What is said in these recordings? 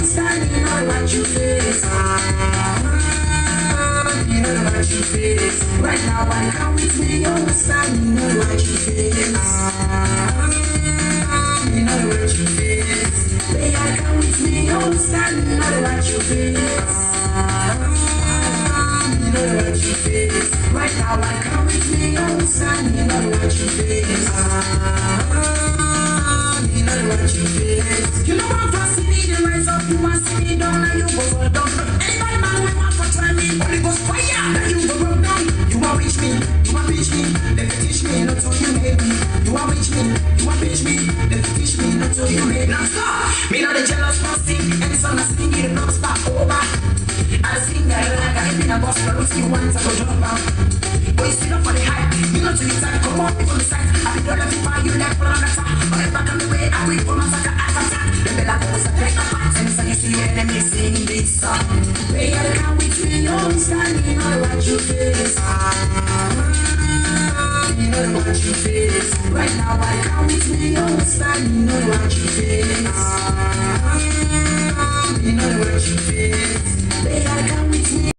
Standing on what you face. You know what you face. Right now I come with me on standing on what you face. You know what you face. May I come with me on standing on what you face. You know what you face. Right now I come with me on standing on what you face. You know what you face. You know I'm passing me the rise up. You want see me down and you go well down. Anybody man we want to try me, Holy Ghost fire. Then you go rub down. You want reach me, you want reach me. Then you teach me, not so you made me. You want reach me, you want reach me. Then you teach me, not so you made me. Now stop. Me not the jealous person. Any song I sing it don't stop over. I sing that like I been a gospel. If you want to go jump out. But you still up for the hype. You know to the time. Come on, people decide. I be done every fire you left for another time. But if I come the way, I wait for my sucker as a time. The bell goes a take a part. And so you see enemy sing this song. May I come with me on standing on what you face. You know what you face. Right now I come with me on standing on what you face. You know what you face. May I come with me.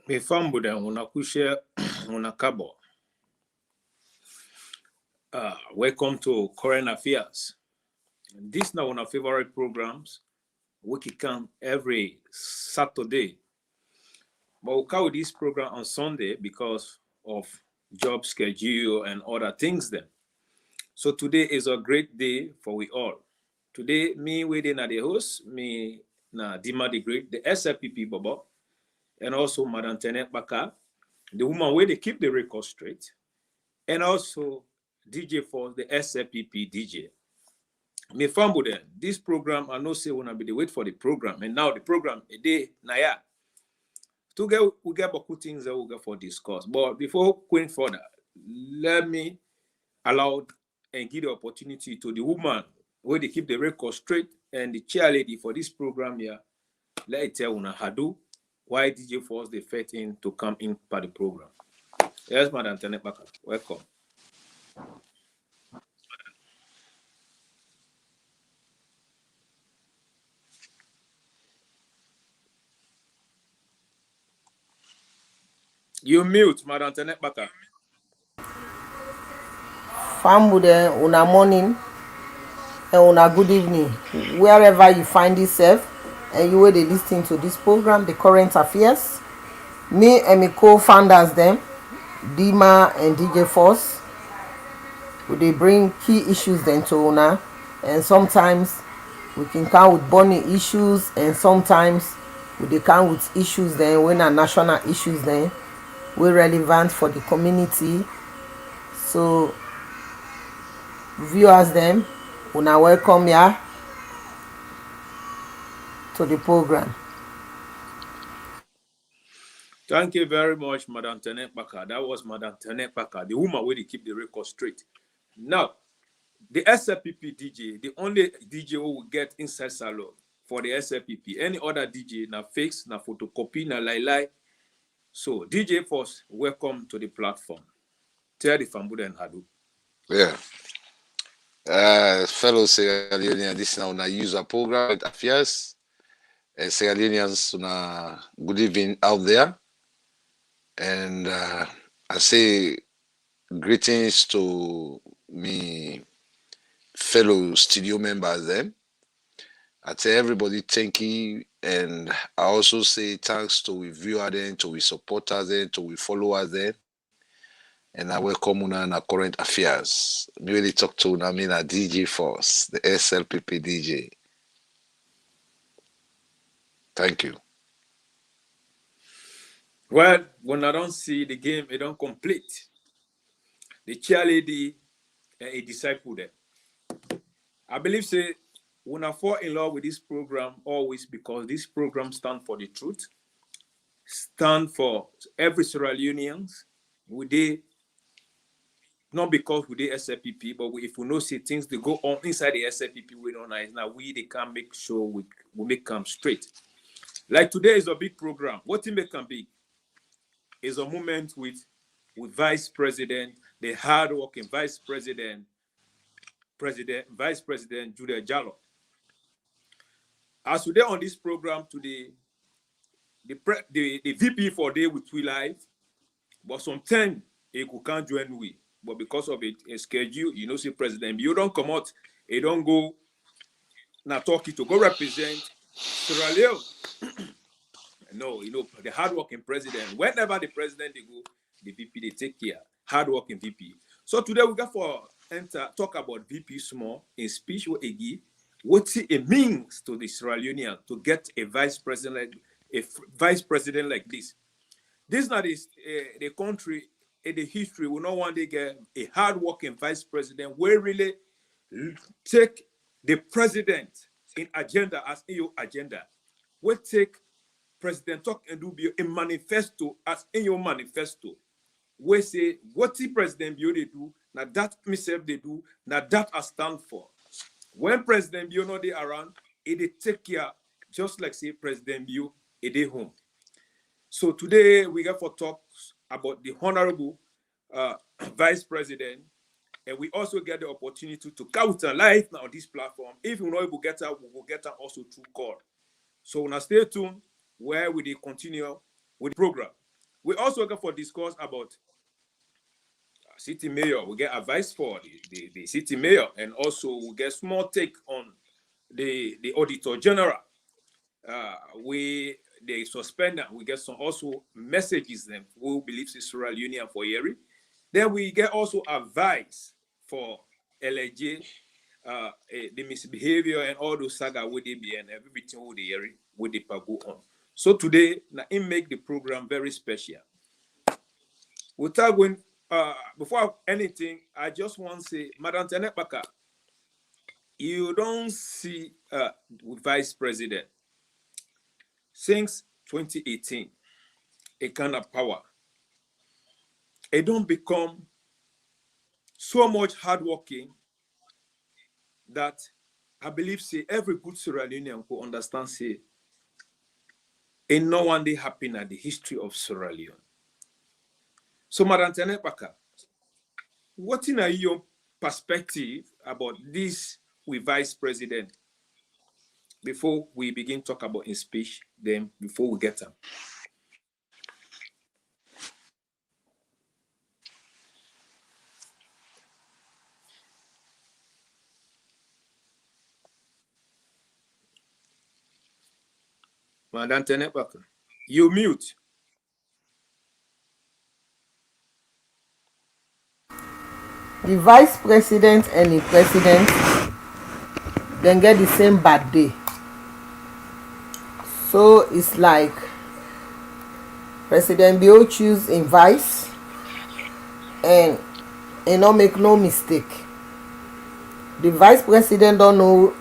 Me fambu den unakushe unakabo. Welcome to Current Affairs. This is now one of our favorite programs. We can come every Saturday. But we carry this program on Sunday because of job schedule and other things then. So today is a great day for we all. Today, me waiting at the host, me na Dima the Great, the SLPP Baba, and also Madam Tenet Baka, the woman where they keep the record straight, and also DJ for the SLPP DJ. Me fambo then, this program, I know say wanna be the wait for the program, and now the program a day naya. We get about things that we get for discuss. But before going further, let me allow and give the opportunity to the woman where they keep the record straight and the chair lady for this program here. Let it tell una hadu why DJ Force they fit in to come in for the program. Yes, Madam Tenebaka, welcome. You mute, Madam Tenebaka. Fambude, una morning and una good evening, wherever you find yourself and you will be listening to this program, The Current Affairs. Me and my co-founders them, Dima and DJ Force, they bring key issues then to una, and sometimes we can come with burning issues, and sometimes we come with issues then when are national issues then we relevant for the community. So viewers them, una welcome here to the program. Thank you very much, Madam Tenebaka. That was Madam Tenebaka, the woman where they keep the record straight. Now, the SLPP DJ, the only DJ who will get inside salon for the SLPP. Any other DJ, na fakes, na photocopy, na lie. So, DJ Force, welcome to the platform. Tell the Fambuda and Hadu. Yeah. Fellow Sierra Leoneans, this is now a user program with affairs. Sierra Leoneans, good evening out there. And I say greetings to me fellow studio members then. I tell everybody thank you, and I also say thanks to we viewers then, to we supporters then, to we followers then, and I welcome una na current affairs. Me really talk to una me na DJ Force, the SLPP DJ. Thank you. Well, when I don't see the game, it don't complete. The cheerleader and a disciple there. I believe say when I fall in love with this program always because this program stand for the truth, stand for every Sierra Leoneans. We they not because we the SLPP, but if we know see things they go on inside the SLPP, we don't know. Now we they can make sure we make them straight. Like today is a big program. What it make them big is a moment with Vice President, the hardworking Vice President VP Jalloh. As today on this program today, the VP for day with we live, but sometimes he can't join we. But because of a schedule, you know, see President, you don't come out, you don't go now talking to go represent Sierra Leone. No, you know, the hardworking president, whenever the president they go, the VP they take care. Hardworking VP. So today we got for talk about VP small in speech with Egi. What it means to the Sierra Leonean to get a vice president like this. This is not the country in the history will not one day get a hardworking vice president where really take the president in agenda as EU agenda. We take President talk and do be a manifesto as in your manifesto. We say what the President Bio they do, now that myself they do, now that I stand for. When President Bio not they around, it take care just like say President Bio it they home. So today we got for talks about the honorable Vice President, and we also get the opportunity to counter live now on this platform. If we know we will get out, we will get out also through call. So now stay tuned where we continue with the program. We also got for discuss about city mayor. We get advice for the city mayor, and also we get small take on the Auditor General. They suspend them. We get some also messages them who believes it's Sierra Leone for Yeri. Then we get also advice for LAJ, the misbehavior and all those saga with they be and everything with the Yeri with the go on. So today, now it make the program very special. Without going before anything, I just want to say, Madam Tenepaka, you don't see Vice President since 2018 a kind of power. It don't become so much hardworking that I believe say every good Sierra Leonean who understand say and no one day happen at the history of Sierra Leone. So Madam Tenepaka, what in your perspective about this with Vice President before we begin talk about his speech, then before we get him? Madam Tenepaka, you mute. The vice president and the president then get the same bad day. So it's like President Bio choose in vice and not make no mistake. The vice president don't know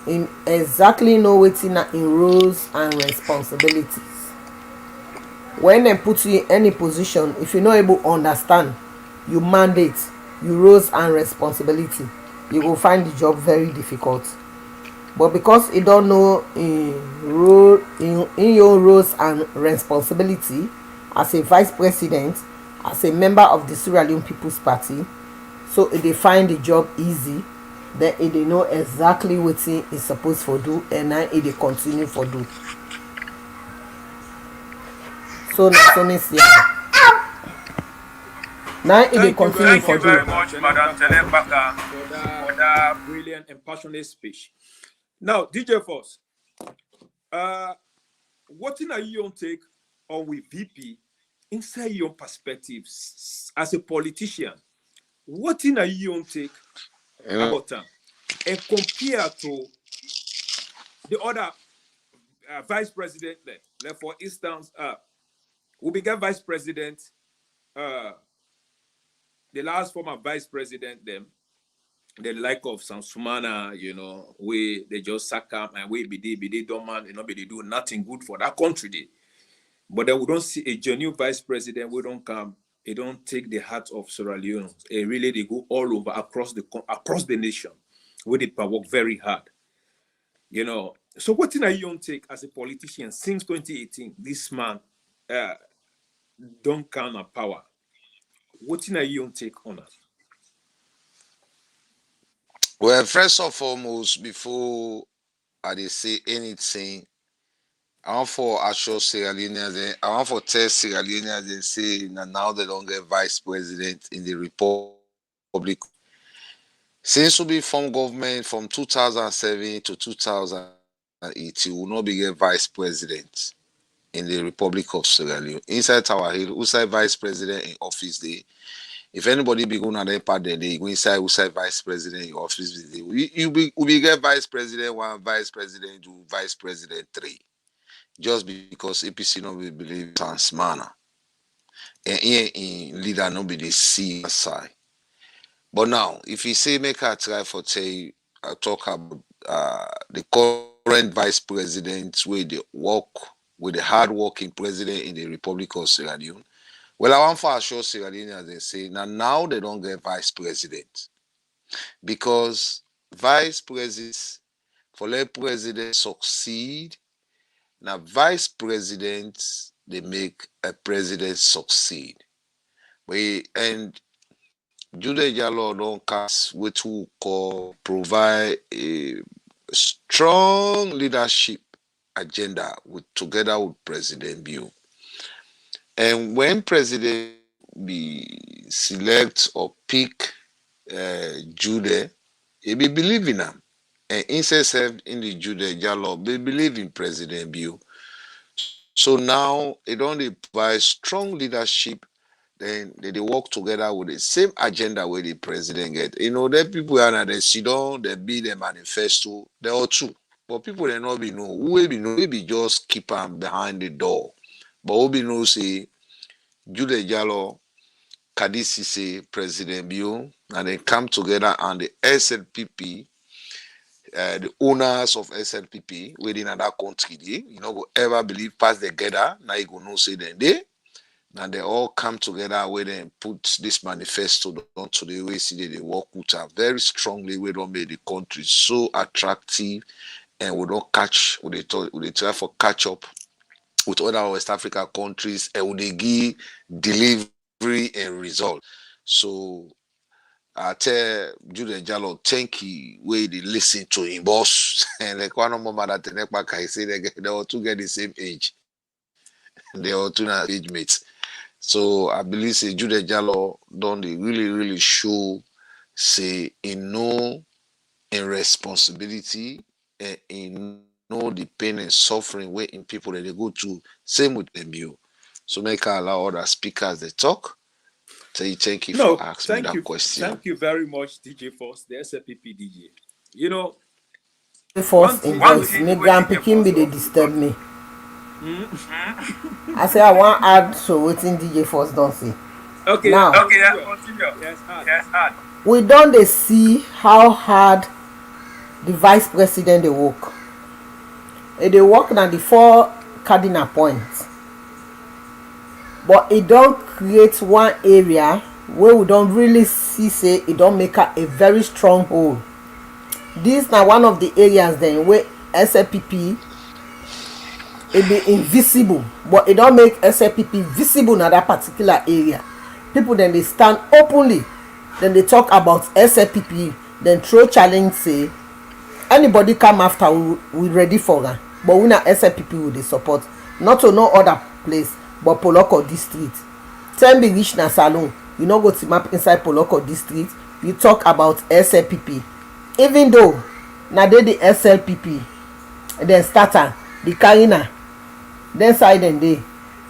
exactly know what's in roles and responsibilities. When they put you in any position, if you're not able to understand your mandate, your roles and responsibility, you will find the job very difficult. But because you don't know in your roles and responsibility as a vice president, as a member of the Sierra Leone People's Party, so they find the job easy, then they know exactly what is supposed to do, and then they continue for do. So now they continue for do. Thank you very much, Madam Tenepaka, for that brilliant and passionate speech. Now, DJ Force, What are your take on with VP inside your perspectives as a politician? What are your take about them and compare to the other vice president there? Like for instance, we began vice president, the last former vice president, them, the like of Sumana, we they just sack up and we be they don't man, be they do nothing good for that country. They. But then we don't see a genuine vice president. We don't come. They don't take the heart of Sierra Leone. Really, they go all over across the nation, where they work very hard. So what thing are you take as a politician since 2018? This man don't come at power. What thing are you take on that? Well, first and foremost, before I say anything, I want for assure Sierra Leoneans, I want for tell Sierra Leoneans and say now they don't get vice president in the republic. Since we be formed government from 2007 to 2018, we will not be get vice president in the Republic of Sierra Leone. Inside Tower Hill, who say vice president in office day. If anybody be going at that part there, they go inside who say vice president in office day. We get vice president 1, vice president 2, vice president 3. Just because APC no be believe transmana. And here in leader no be the C side. But now, if you say make a try for say talk about the current vice president with the hard working president in the Republic of Sierra Leone. Well, I want for assure Sierra Leoneans they say now they don't get vice president. Because vice presidents, for let president succeed, now vice presidents they make a president succeed. And VP Jalloh don't cast what we call provide a strong leadership agenda together with President Bill. And when President be select or pick Jude, he be believe in him. And instead in the VP Jalloh, they believe in President Bill. So now they don't provide strong leadership. Then they work together with the same agenda where the president get. That people are they sit down, they be the manifesto, they are true. But people they not be know. Who will be know? We be just keep them behind the door. But who be know say VP Jalloh, Kadisi say President Bill, and they come together and the SLPP, the owners of SLPP within that country, go ever believe pass together. Now you go know say then they. And they all come together where they put this manifesto down to the way they work with her very strongly. We don't make the country so attractive, and we don't catch. We try for catch up with other West Africa countries, and we give delivery and result. So I tell VP Jalloh, thank you. Where they listen to him, boss, and like one more that I say they all two get the same age. They all two are age mates. So I believe say VP Jalloh don't really show say in responsibility and in the pain and suffering where in people that they go to. Same with MBO. So make I allow other speakers they talk. Say thank you for asking me that question. Thank you very much, DJ Force, the SLPP DJ. Force invest me grand pikin be they disturb me. I say I want add so waiting DJ Force don't say. Okay. Now, Continue. Yes, hard. we don't they see how hard the vice president they work. They work on the 4 cardinal points, but it don't create one area where we don't really see say it don't make a very strong hold. This now one of the areas then where SLPP it be invisible, but it don't make SLPP visible in that particular area. People then they stand openly, then they talk about SLPP, then throw challenge say anybody come after we ready for that. But we not SLPP will they support, not to no other place but Poloko district. Tell me reach na salon, you no go to map inside Poloko district, you talk about SLPP. Even though now they the SLPP then starter the carina then side and day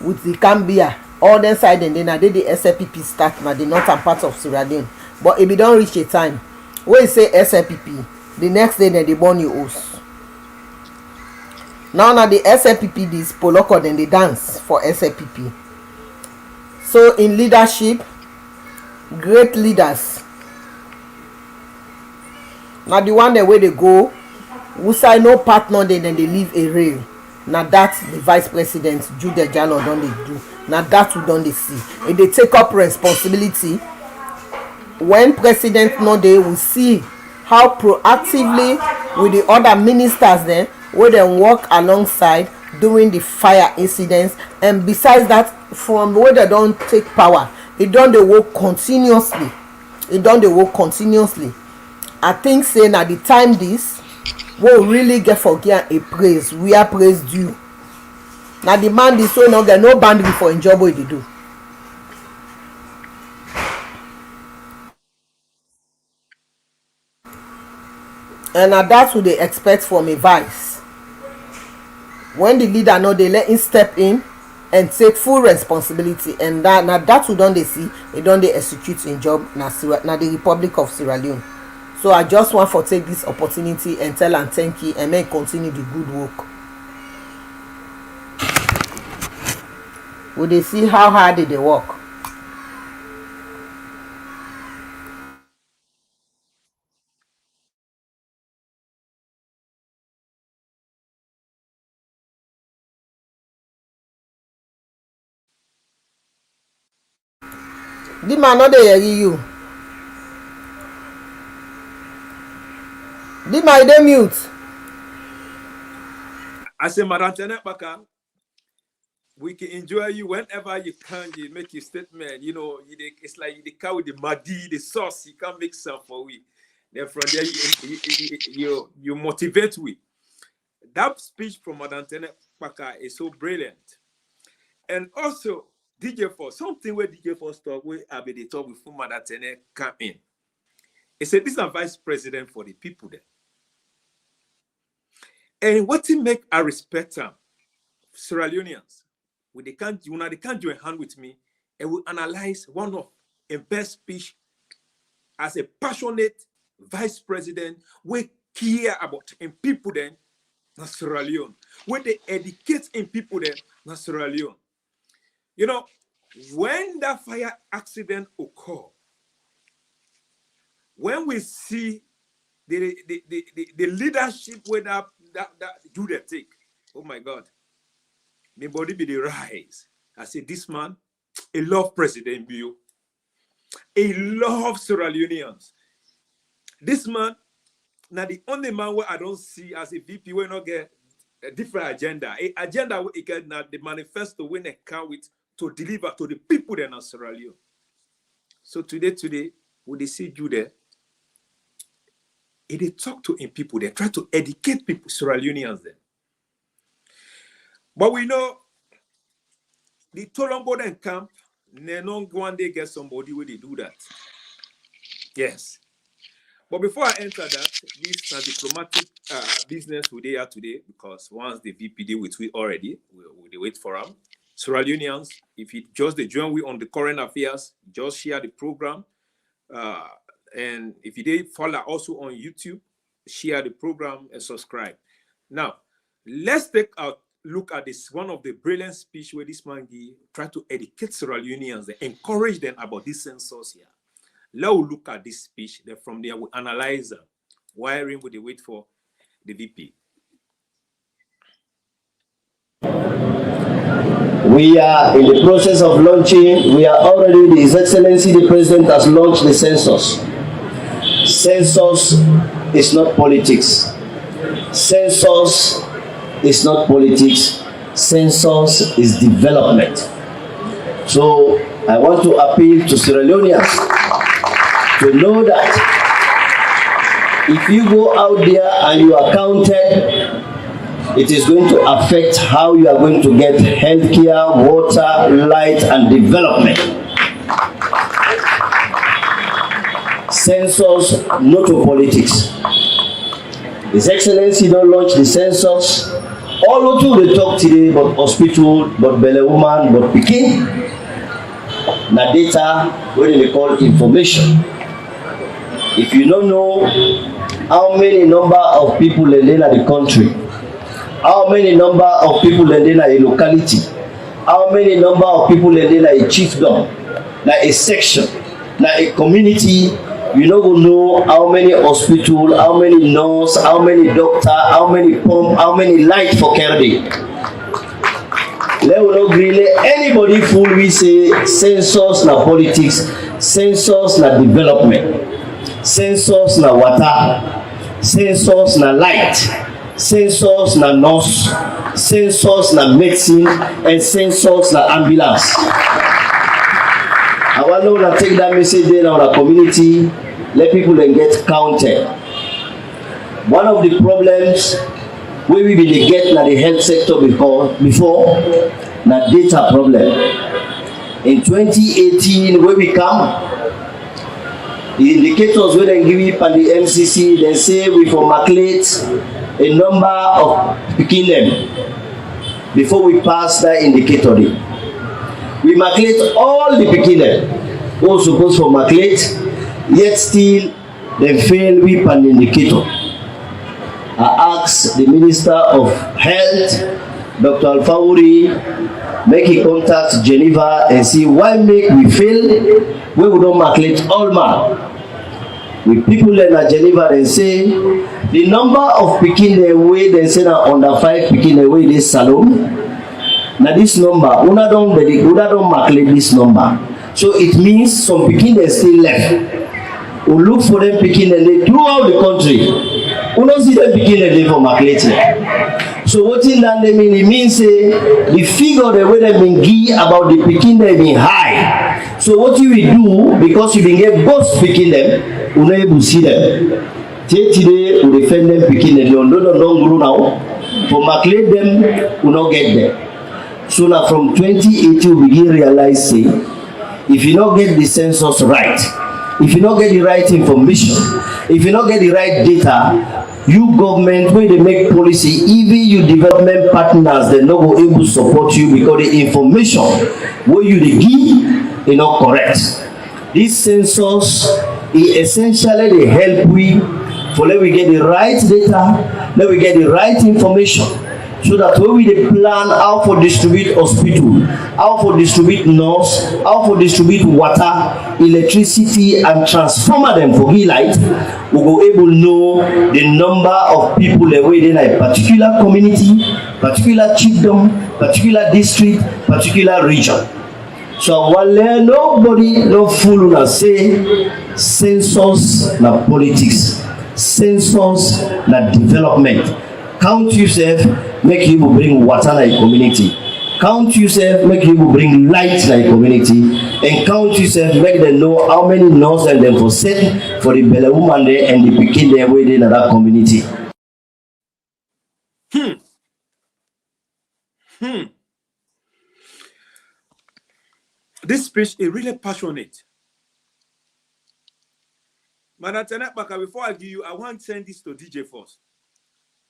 with the Cambia all then side and then na dey the SLPP start na the northern part of Sierra Leone. But if you don reach a time wey you say SLPP, the next day dem dey burn you house. Now na the SLPP dis poloko dem dey dance for SLPP. So in leadership, great leaders na the one dem wey dey go who side no partner dem dey leave a rail. Na that the vice president VP Jalloh don dey do. Na that we don dey see. E dey take up responsibility. When president no dey, we see how proactively with the other ministers dem wey dem work alongside during the fire incidents. And besides that, from where dem don take power, e don dey work continuously. I think say na the time this wey we really get for give a praise where praise due. Na the man dis wey no get no boundary for im job wey e dey do. And na that we dey expect from a vice. When the leader no dey, let him step in and take full responsibility. And na that we don dey see, e don dey execute im job na the Republic of Sierra Leone. So I just want to take this opportunity and tell am thank you and may continue the good work. We dey see how hard they work. The man no dey hear you. The man dey mute. I say, Madam Tenepaka, we can enjoy you whenever you can. You make your statement. You know, it's like the cow with the muddy, the sauce. You can make some for we. Then from there, you motivate we. That speech from Madam Tenepaka is so brilliant. And also, DJ Force, something where DJ Force talk, where I be the talk before Madam Tenepaka come in. He said, this is a vice president for the people there. And what he make I respect him, Sierra Leoneans, they can't join hand with me and we analyze one of the best speech as a passionate vice president we care about in people then na Sierra Leone, where they educate in people then na Sierra Leone. You know, when that fire accident occur, when we see the leadership where that do the take, oh my God, my body be the rise. I say, this man, he love President Bio. He love Sierra Leoneans. This man, now the only man where I don't see as a VP will not get a different agenda. A agenda where he can now the manifesto when they come with to deliver to the people in Sierra Leone. So today, when they see you there, they talk to him people, they try to educate people, Sierra Leoneans there. But we know the Tolombo then camp, they don't go and they get somebody where they do that. Yes. But before I enter that, this is a diplomatic business we are today, because once the VP deal with we already, we wait for them. Sierra Leoneans, if you just join we on the current affairs, just share the program. And if you did follow also on YouTube, share the program and subscribe. Now, let's take a look at this, one of the brilliant speech where this man try to educate Sierra Leoneans, encourage them about this census here. Let's look at this speech. Then from there, we analyze wiring with the wait for the VP. We are in the process of launching. We are already, His Excellency the President has launched the census. Census is not politics. Census is not politics. Census is development. So I want to appeal to Sierra Leoneans to know that if you go out there and you are counted, it is going to affect how you are going to get healthcare, water, light, and development. Census, not to politics. His Excellency don't launch the census. All of you they talk today about hospital, about belle woman, about pikin. Na data what they call information. If you don't know how many number of people in the country, how many number of people in a locality, how many number of people in a chiefdom, like a section, like a community, you no go know how many hospital, how many nurse, how many doctor, how many pump, how many light for Kerry. Let we not really anybody fool we say census na politics, census na development, census na water, census na light, census na nurse, census na medicine, and census na ambulance. I want to take that message there in our community, let people then get counted. One of the problems we will be get na the health sector before na data problem. In 2018, when we come, the indicators when they give you on the MCC, they say we formulate a number of beginning before we pass that indicator. We calculate all the beginning who supposed to calculate, yet still they fail with an indicator. I asked the Minister of Health, Dr. Alfauri, make he contact Geneva and see why make we fail when we don't calculate all man. With people in Geneva and say the number of picking the way they say that under 5 picking the way this salon. Now this number, una don't calculate this number. So it means some picking they still left. We look for them picking and they throughout the country. We don't see them picking and they for calculating. So what in that they mean? It means the figure the way they been give about the picking they been high. So what you will do, because you been get both picking them, you not able to see them. Today we defend them picking them. Don't grow now. For calculate them, we not get them. So now from 2018 we begin realize say, if you not get the census right, if you not get the right information, if you not get the right data, you government when they make policy, even you development partners, they not go able to support you because the information where you they give is not correct. This census is essentially they help we for let we get the right data, let we get the right information. So that when we plan how to distribute hospital, how to distribute nurse, how to distribute water, electricity, and transformer them for light, we will able to know the number of people that within a particular community, particular chiefdom, particular district, particular region. So while nobody no fool will say census na politics, census na development. Count yourself, make you bring water in the community. Count yourself, make you bring light in the community. And count yourself, make them know how many nurses and them for set for the belle woman there and the pikin there within that community. This speech is really passionate. Madam Tenekbaka, before I give you, I want to send this to DJ first.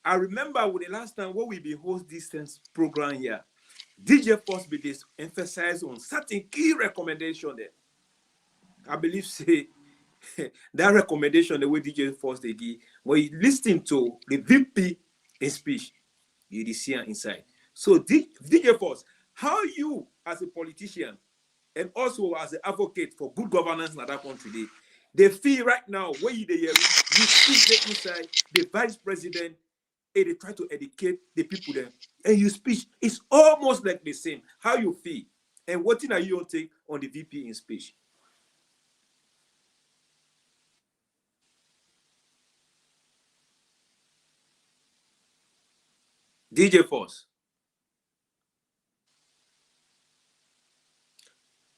I remember with the last time when we be host this program here, DJ Force be this emphasize on certain key recommendation there. I believe say that recommendation the way DJ Force they give when you listen to the VP in speech, you see inside. So DJ Force, how you as a politician and also as an advocate for good governance in that country, they feel right now where you speak inside the vice president. They try to educate the people there, and your speech is almost like the same. How you feel, and what thing are you on take on the VP in speech? DJ Force.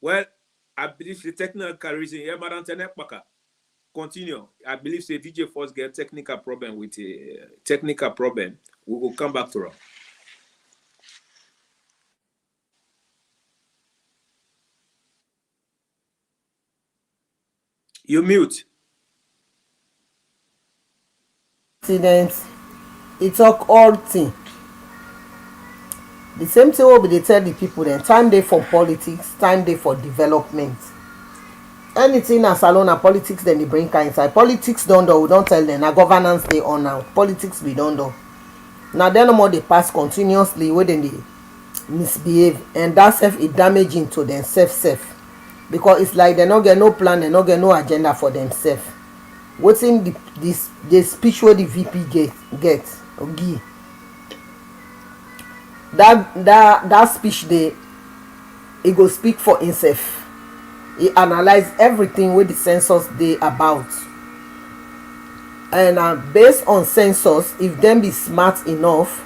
Well, I believe the technical reason here, Madam Tenekbaka. Continue. I believe say DJ Force get technical problem with a technical problem. We will come back to her. You mute. students, e talk all thing. The same thing wey we dey tell the people dem, time dey for politics, time dey for development. Anything na salon na politics dem dey bring kind inside. Politics don do, we don tell dem na governance dey on now. Politics be don do. Na dem no more dey pass continuously wey dem dey misbehave, and that self is damaging to themselves sef, because it's like dem no get no plan, dem no get no agenda for themselves. Wetin the speech wey the VP get or give, that speech dey, e go speak for himself. He analyze everything wey the census dey about, and based on census, if dem be smart enough,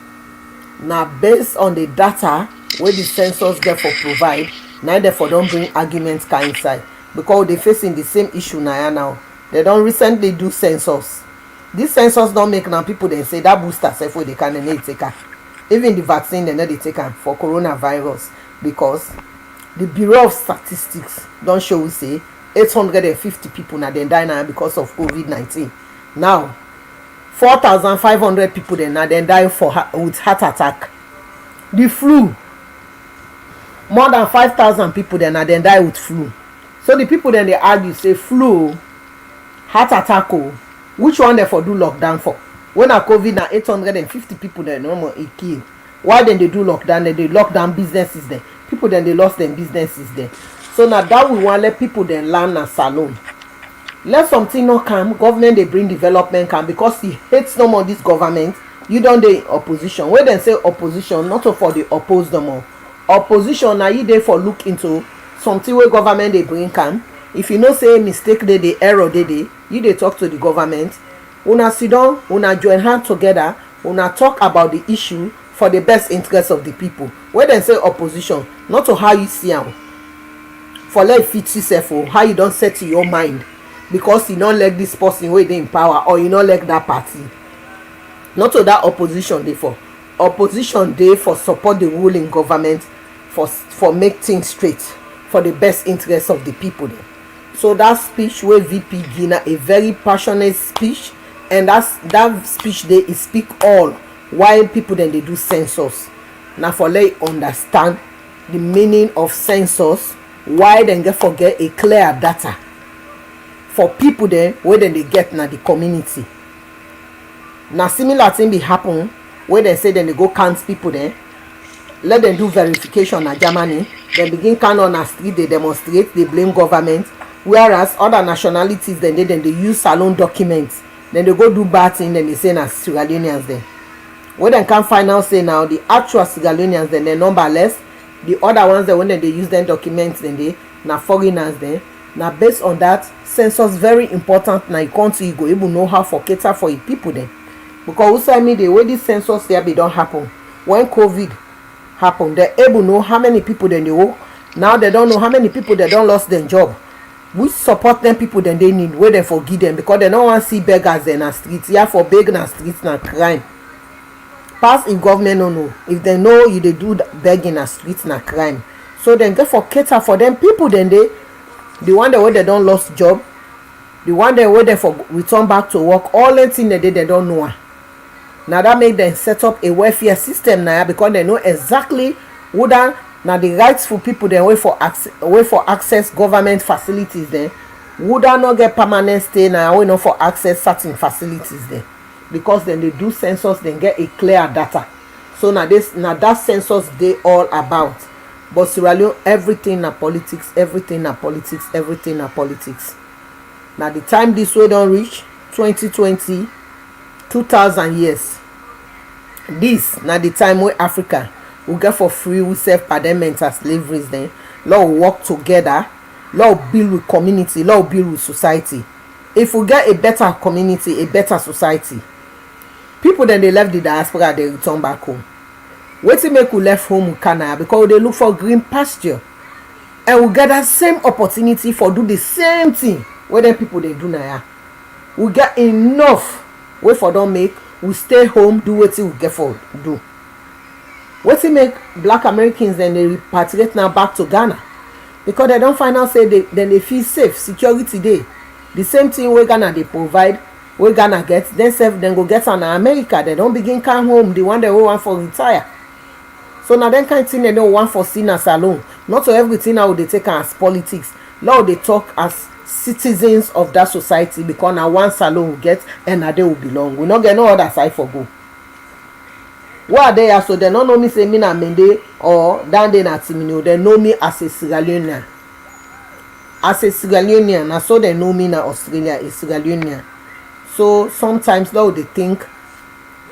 na based on the data wey the census get for provide, na therefore don bring argument kind inside, because they facing the same issue now. They don recently do census. This census don make now people dem say that booster sef wey dey can dem no dey take am, even the vaccine dem no dey take am for coronavirus, because the Bureau of Statistics don show we say 850 people na dem die now because of COVID-19. Now 4,500 people dem na dem die with heart attack. The flu, more than 5,000 people dem na dem die with flu. So the people dem dey argue say flu, heart attack, which one dem for do lockdown for? When na COVID na 850 people dem no more e kill. Why dem dey do lockdown? Dem dey lock down businesses dem. People dem dey lost dem businesses dem. So na that we wan let people dem learn na salon. Let something no come, government dey bring development come, because he hates no more this government. You don dey opposition. When dem say opposition, not for the oppose no more. Opposition na you dey for look into something wey government dey bring come. If you know say mistake dey, the error dey, you dey talk to the government. Una sit down, una join hand together, una talk about the issue for the best interest of the people. When dem say opposition, not to how you see am, for let fit yourself or how you don set to your mind, because you don't like this person wey dey in power, or you don't like that party. Not to that opposition dey for. Opposition dey for support the ruling government, for make things straight, for the best interest of the people dem. So that speech wey VP give a very passionate speech, and that speech dey e speak all why people dem dey do census. Na for let understand the meaning of census, why dem get forget a clear data for people dem wey dem dey get na the community. Na similar thing be happen wey dem say dem dey go count people dem, let dem do verification na Germany, dem begin count on a street, dey demonstrate, dey blame government, whereas other nationalities dem dey use salon documents, dem dey go do bad thing, dem dey say na Sierra Leoneans dem. When dem can find out say now the actual Sierra Leoneans dem dey number less, the other ones dem when dem dey use dem documents dem dey na foreigners dem. Na based on that, census very important na country you go able know how for cater for your people dem. Because who me the way this census here be don happen when COVID happen, they able know how many people dem dey work. Now they don't know how many people they don lost their job. Which support them people dem dey need, wey dem forgive them, because they don't want see beggars dem na street. Yeah, for beg na street na crime. Pass if government no know, if they know you dey do begging na street na crime. So dem get for cater for them people dem dey, the one that wey they don lost job, the one that wey dem for return back to work, all them thing they don't know. Now that make them set up a welfare system now, because they know exactly whether na the rightful people dem wey for access government facilities dem, would not get permanent stay now, we not for access certain facilities there, because then they do census, then get a clear data. So now that census they all about. But Sierra Leone, everything na politics, everything na politics, everything na politics. Now the time this way don't reach 2020, 2000 years. This now the time where Africa will get for free, we self parliament as slaveries then. Law work together, law build with community, law build with society. If we get a better community, a better society, people then they left the diaspora, they return back home. Wetin make we left home in Canada? Because they look for green pasture, and we get that same opportunity for do the same thing where them people they do now. We get enough way for don't make, we stay home, do what we get for do. Wetin make black Americans then they repatriate now back to Ghana? Because they don't find out say they feel safe, security day. The same thing where Ghana they provide, wey Ghana get, then sef dem go get am na America. Dem don begin come home, the one dem wey wan for retire. So na dem kind thing dem no wan for see as alone. Not to everything now dey take am as politics. Now dey talk as citizens of that society, because na one salon we get and na there we belong. We no get no other side for go. Why are they here? So they no know me say me na Mende or down there na Timino. They know me as a Sierra Leonean. As a Sierra Leonean, na so they know me na Australia, a Sierra Leonean. So sometimes now they think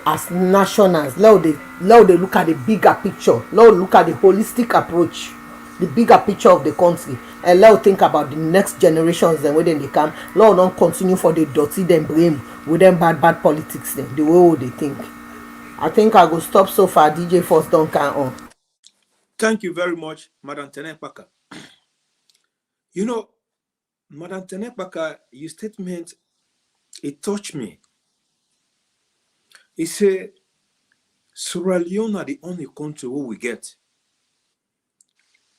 as nationals. Now they look at the bigger picture. Now look at the holistic approach, the bigger picture of the country, and now think about the next generations. Then when they come, now don't continue for the dirty them brain with them bad politics. Then the way they think. I think I go stop so far. DJ First don't count on. Thank you very much, Madam Tenepaka. You know, Madam Tenepaka, your statement, it touched me. He said, Sierra Leone are the only country where we get.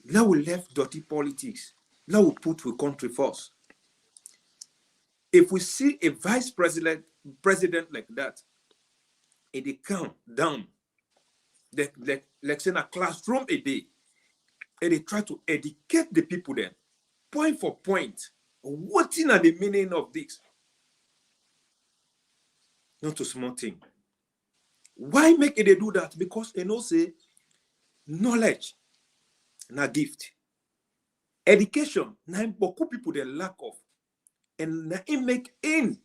Now we left dirty politics. Now we put the country first. If we see a vice president like that, it come down, like say in a classroom a day, and they try to educate the people then, point for point, what is the meaning of this? Not a small thing. Why make it they do that? Because they know say knowledge na gift. Education, na beaucoup people they lack of. And na it make in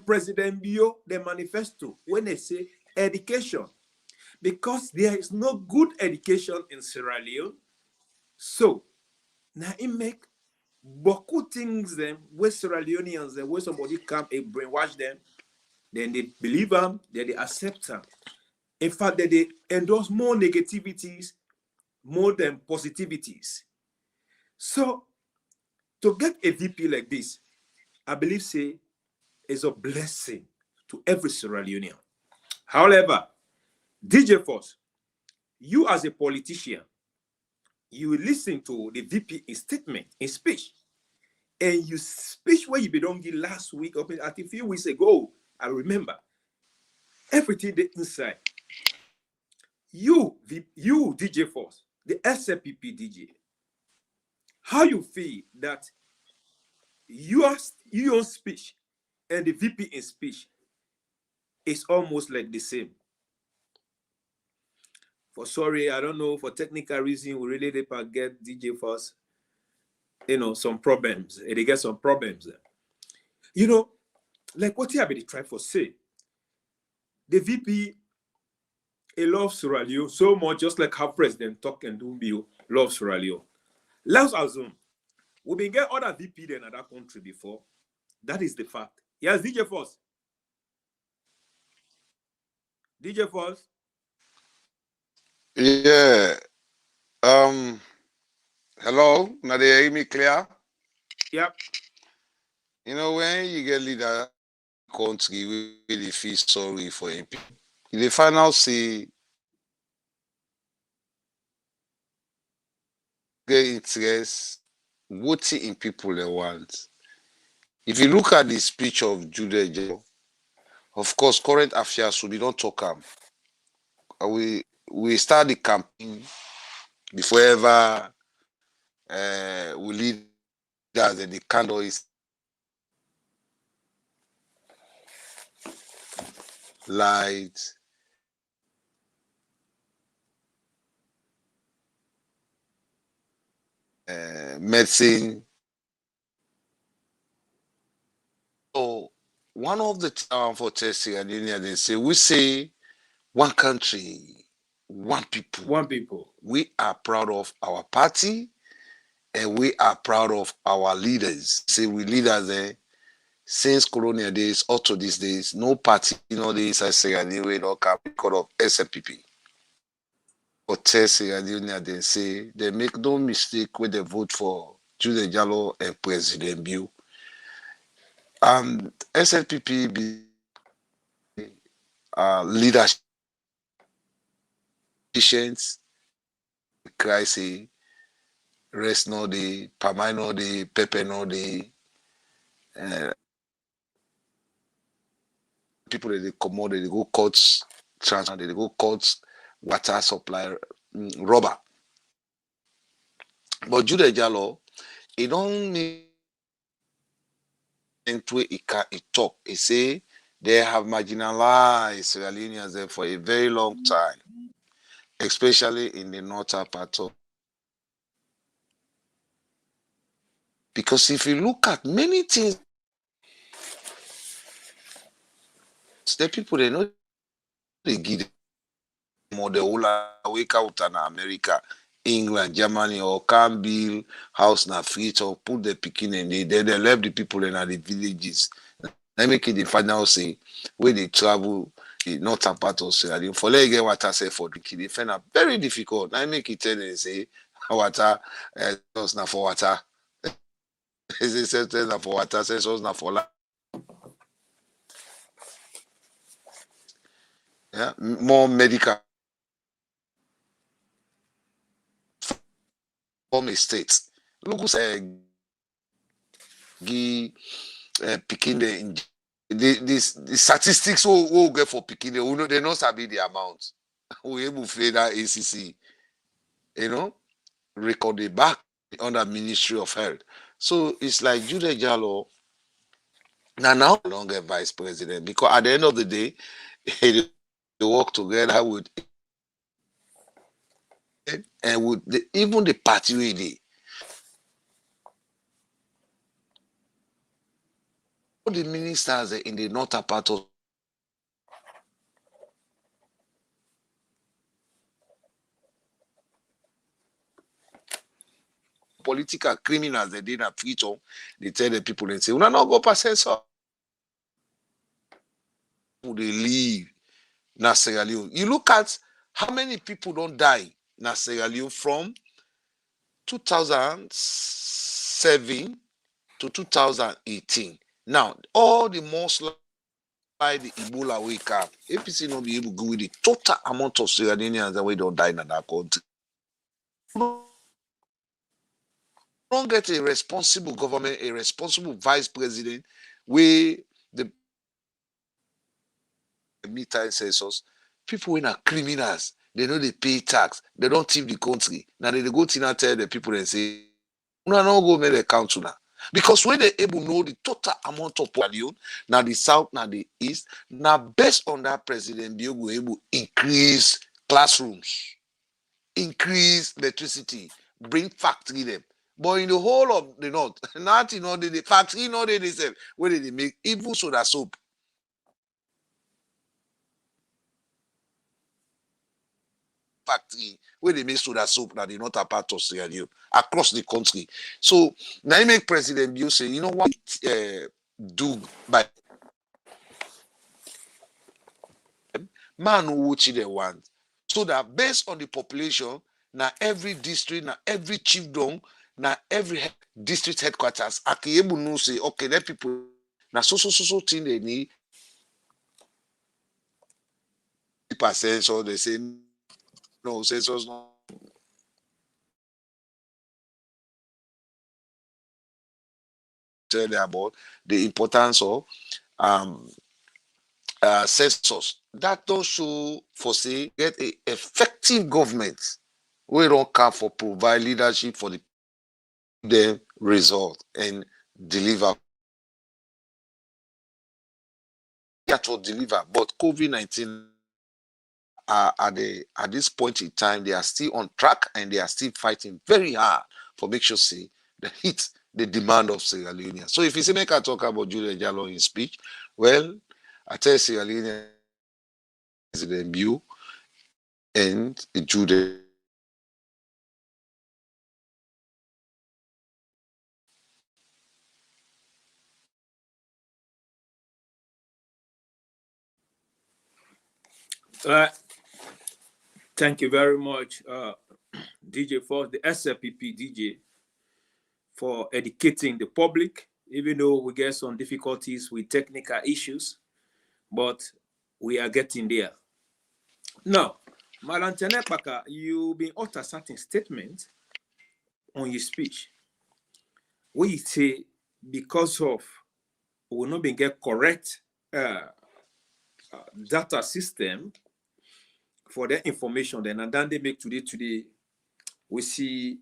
President Bio the manifesto when they say education. Because there is no good education in Sierra Leone. So now it make beaucoup things them where Sierra Leoneans and where somebody come and brainwash them, then they believe them, then they accept them. In fact, that they endorse more negativities more than positivities. So to get a VP like this, I believe say is a blessing to every Sierra Leonean. However, DJ Force, you as a politician, you listen to the VP in statement, in speech, and you speech where you be don't give last week, or I think a few weeks ago, I remember everything that inside. You DJ Force, the SLPP DJ, how you feel that your speech and the VP in speech is almost like the same? For sorry, I don't know, for technical reason, we really did get DJ Force, some problems. They get some problems. Like what you have been trying for say, the VP, he loves Sierra Leone so much, just like how President talk and do Bill loves Sierra Leone. Let's assume we've been getting other VP than other country before. That is the fact. Yes, DJ Force. DJ Force. Yeah. Hello. Now they hear me clear? Yep. When you get leader country, we really feel sorry for him. In the final say, get interest, voting in people they want. If you look at the speech of Jude Jalloh, of course, current affairs, we don't talk about. We start the campaign before ever we lead that the candle is light. Medicine. So one of the for testing and they say we say one country, one people. One people. We are proud of our party and we are proud of our leaders. Say we leaders there since colonial days up to these days, no party, days I say anyway, no come because of SLPP. But testing and they say they make no mistake when they vote for Jude Jalloh and President Bill. SLPP be leadership patience, crisis, rest no day, pamai no day, pepper no day. people that they come out, they go cuts, transfer, they go cuts, water supply, rubber. But Jude Jalloh, it don't mean into it talk. It say they have marginalized Sierra Leoneans there for a very long time, especially in the northern part of. Because if you look at many things, the people they know they give them more the whole wake out in America, England, Germany, or can build house na Freetown, put the picking and they left the people in the villages. They make it the final say where they travel the northern part of Sierra Leone. For let get water say for drinking, they find it very difficult. I make it tell them say water just not for water. They say not for water, say not for life. Yeah, more medical from a state. Look, say picking the statistics we'll get for picking we know they not sabi the amount. We able to that ACC, you know, record it back under Ministry of Health. So it's like Jude Jalloh now longer vice president because at the end of the day, they work together with and with even the party really. All the ministers in the northern part of political criminals they did a Freetown, they tell the people and say, "We're not go pass census." They leave na Sierra Leone. You look at how many people don't die na Sierra Leone from 2007 to 2018. Now, all the most like the Ebola wake up, APC not be able to go with the total amount of Sierra Leoneans that we don't die in that country. Don't get a responsible government, a responsible vice president, where the midterm census, people when are criminals, they know they pay tax, they don't thief the country. Now they go to tell the people and say, no, no, go make the count now. Because when they able to know the total amount of population, now the south, now the east, now based on that president, be able to increase classrooms, increase electricity, bring factory them. But in the whole of the north, nothing, no, the factory, no, they say, where they make even soda soap. Factory where they make soda soap that they not a part of Sierra Leone across the country. So now you make President Bill say, you know what do by man who watch they want. So that based on the population, now every district, now every chiefdom, now every district headquarters, I can able to say, okay, let people now so thing they need percent, so they say no, census no. Tell them about the importance of census. That don't show for say get a effective government. We don't come for provide leadership for the result and deliver. That will deliver, but COVID-19 at this point in time they are still on track and they are still fighting very hard for make sure say they hit the demand of Sierra Leone. So if you say make I talk about Jude Jalloh in speech, well, I tell Sierra Leone President Bill and Jude. Thank you very much, DJ for the SLPP DJ for educating the public, even though we get some difficulties with technical issues, but we are getting there. Now, Madam Tenepaka, you've been utter certain statement on your speech where you say because of we will not be get correct data system for their information. Then and then they make today. We see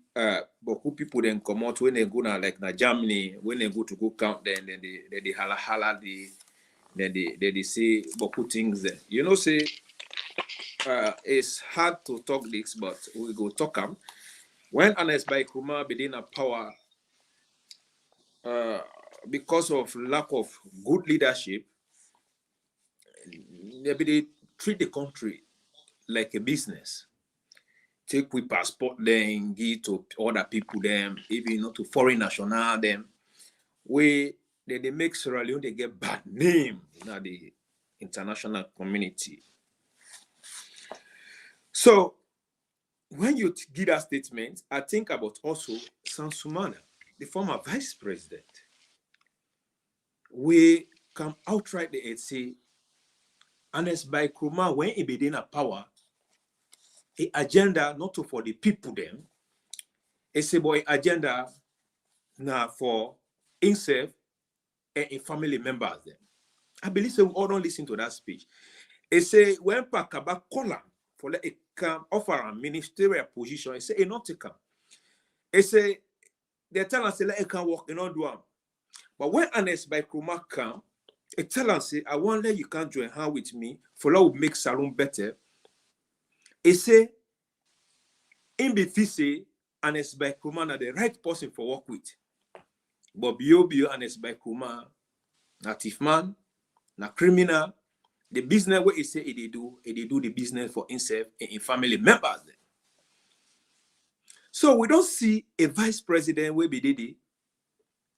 beaucoup people then come out when they go now like na Germany, when they go to go count then they hala they say beaucoup things there. You know, say it's hard to talk this, but we go talk them. When Anes by Kuma begin a power because of lack of good leadership, they treat the country like a business. Take we passport then give to other people them, even not to foreign national them. We they make Sierra Leone they get bad name in the international community. So when you give that statement, I think about also Sansumana, the former vice president. We come outright and say, Anes by Kruma, when he be in a power, a agenda not for the people them, it's a boy agenda now for himself and family members them. I believe so we all don't listen to that speech. It say when Pakaba call for let it come offer a ministerial position, it say it not to come. It say they tell us let it can work and not do them. But when Anes by Kruma come, it tell us say I want let you can join hand with me for that will make Salon better. It say in BFC Anes by Kruma na the right person for work with. But bio Anes by Kruma na thief man, na criminal. The business where he say they do the business for himself and in family members. So we don't see a vice president where be did it,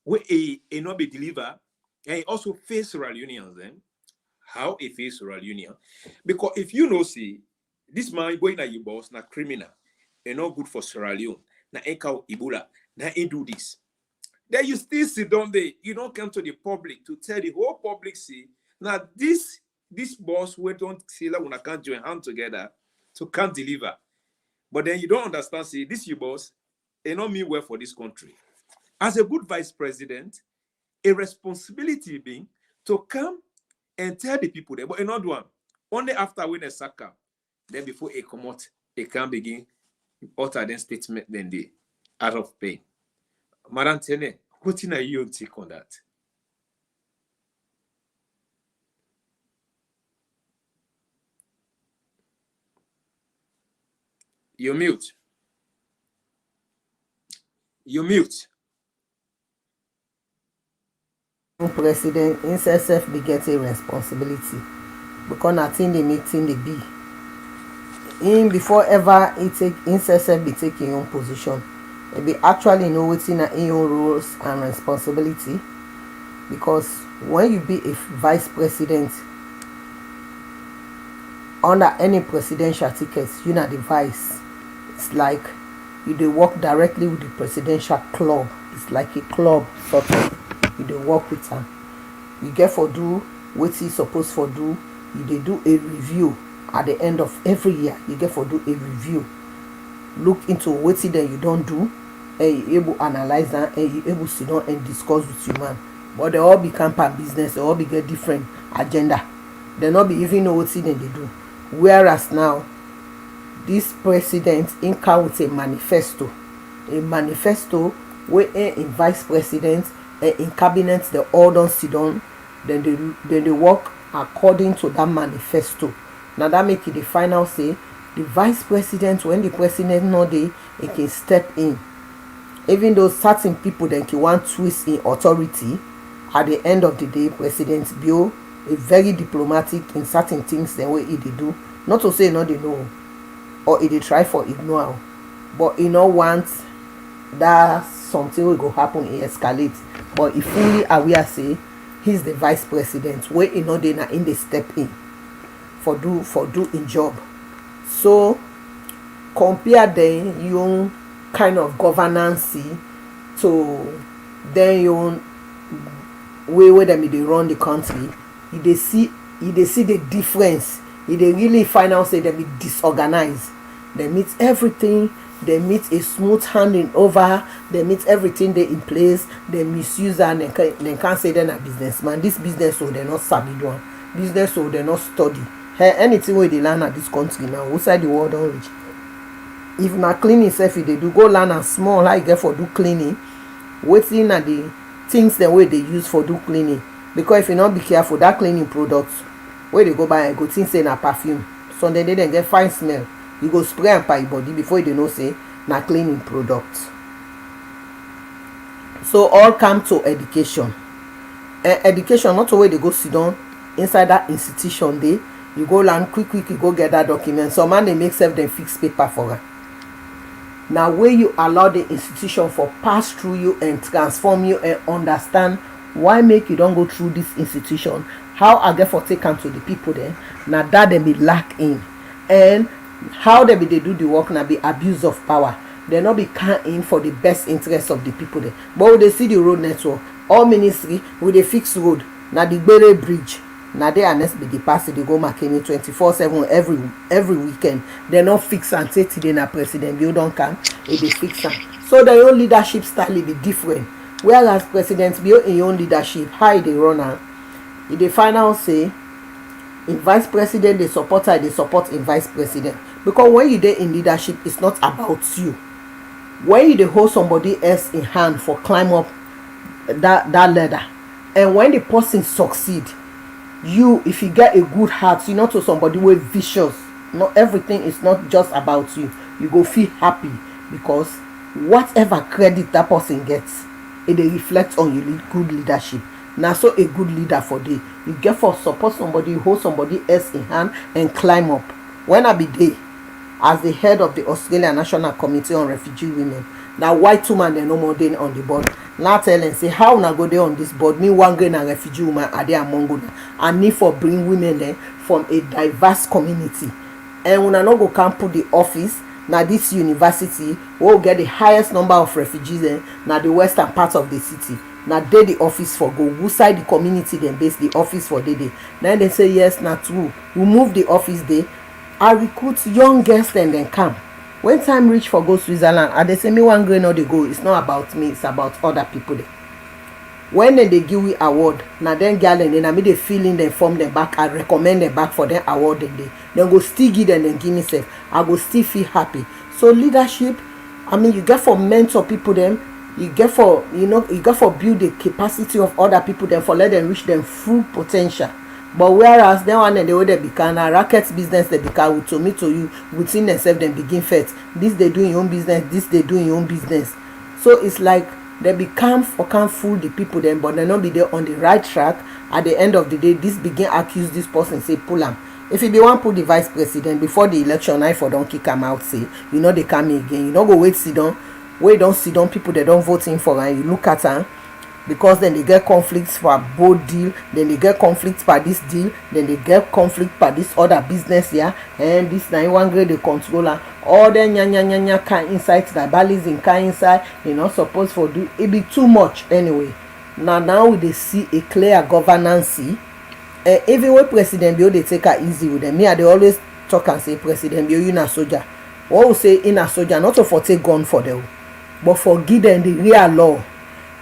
where he not be deliver, and he also face Sierra Leoneans then. How he face Sierra Leone? Because if you know see this man going na your boss na criminal and not good for Sierra Leone, na enka Ebola, na he do this. Then you still sit down there, you don't come to the public to tell the whole public see now this boss we don't see that when I can't join hand together to can't deliver. But then you don't understand, see, this your boss, they not mean well for this country. As a good vice president, a responsibility being to come and tell the people there, but another one, only after when a sucker, then before a come out, they can begin utter then statement then they out of pain. Madam Tene, what in you take on that? You're mute. You're mute. President himself be getting responsibility because nothing the meeting they be. Him before ever he take himself be taking your own position. He be actually know what's in your roles and responsibility. Because when you be a vice president under any presidential tickets, you not the vice. It's like you do work directly with the presidential club. It's like a club sort of. You do work with them. You get for do what you supposed for do. You dey do a review at the end of every year. You get for do a review. Look into what then you don't do, and you able analyze that, and you able to sit down and discuss with you man. But they all be campaign business. They all be get different agenda. They not be even know what then they do. Whereas now, this president in with a manifesto where in vice president and in cabinet they all don't sit down, then they work according to that manifesto. Now that make it the final say the vice president when the president no dey he can step in. Even though certain people then can want twist in authority, at the end of the day, President Bio is very diplomatic in certain things the way he do. Not to say no they know or he try for ignore, but he no want that something will go happen he escalate. But he fully aware say he's the vice president where he know they na in the step in for do in job. So compare then your kind of governance to then your way where them they run the country. They see the difference. They really find out say they be disorganized. They meet everything. They meet a smooth handing over. They meet everything they in place. They misuse and they can't say they're a businessman. This business so they're not sabi doing. business so they not study. Hey, anything where they learn at this country now, outside the world don't reach. If na cleaning self they do, go learn and small how you get for do cleaning. Waiting at the things the way they use for do cleaning. Because if you not be careful, that cleaning products where they go buy and go think say na perfume. So then they get fine smell. You go spray and by body before you know say na cleaning products. So all come to education. Education not the way they go sit down inside that institution there. You go learn quick, you go get that document. Some man they make self them fix paper for her. Now where you allow the institution for pass through you and transform you and understand why make you don't go through this institution, how I get for take them to the people there. Now that they be lack in, and how they do the work now be abuse of power. They not be count in for the best interest of the people there. But when they see the road network, all ministry with a fixed road, now the Bere Bridge. Now they are next be the pass they go marking 24/7 every weekend. They not fix and say today na president you don't come if they fix them. So their own leadership style will be different. Whereas presidents be in your own leadership, how they run am. If the final say in vice president they support in vice president. Because when you dey in leadership, it's not about you. When you dey hold somebody else in hand for climb up that ladder, and when the person succeed, you, if you get a good heart, you know, to somebody with vicious, not everything is not just about you. You go feel happy because whatever credit that person gets, it reflects on your good leadership. Now so a good leader for day, you get for support somebody, hold somebody else in hand and climb up. When I be there as the head of the Australian National Committee on Refugee Women, now white woman they no more than on the board. Now tell and say how na go there on this board. Me one grain and refugee woman are there among them. I need for bring women there from a diverse community. And when I no go can put the office now this university will get the highest number of refugees there now the western part of the city. Now they the office for go who side the community then base the office for day. Then they say yes, not true. We move the office there. I recruit young girls and then come. When time reach for go Switzerland, and they say me one grain or they go, it's not about me, it's about other people there. When they give we award, now then girl and then I made they feeling them form them back, I recommend them back for them award then go still give them and give me self. I go still feel happy. So leadership, I mean you get for mentor people them, you get for you get for build the capacity of other people then for let them reach them full potential. But whereas then one and the way they become a racket business they become with to me to you within themselves then begin first. This they do in your own business, this they do in your own business. So it's like they become or can't fool the people then, but they not be there on the right track. At the end of the day, this begin accuse this person, say pull him. If you be one put the vice president before the election, I for don't kick him out, say they come again. You don't go wait sit down, people they don't vote in for and you look at her. Because then they get conflicts for both deal, then they get conflicts for this deal, then they get conflict for this other business here, and this 91 grade the controller, all the nya can inside the balancing can inside, not supposed for do it be too much anyway. Now they see a clear governance, even when President Bio they take her easy with them. Me they always talk and say President Bio you na soldier. What we say in a soldier not to for take gun for them, but for give them the real law.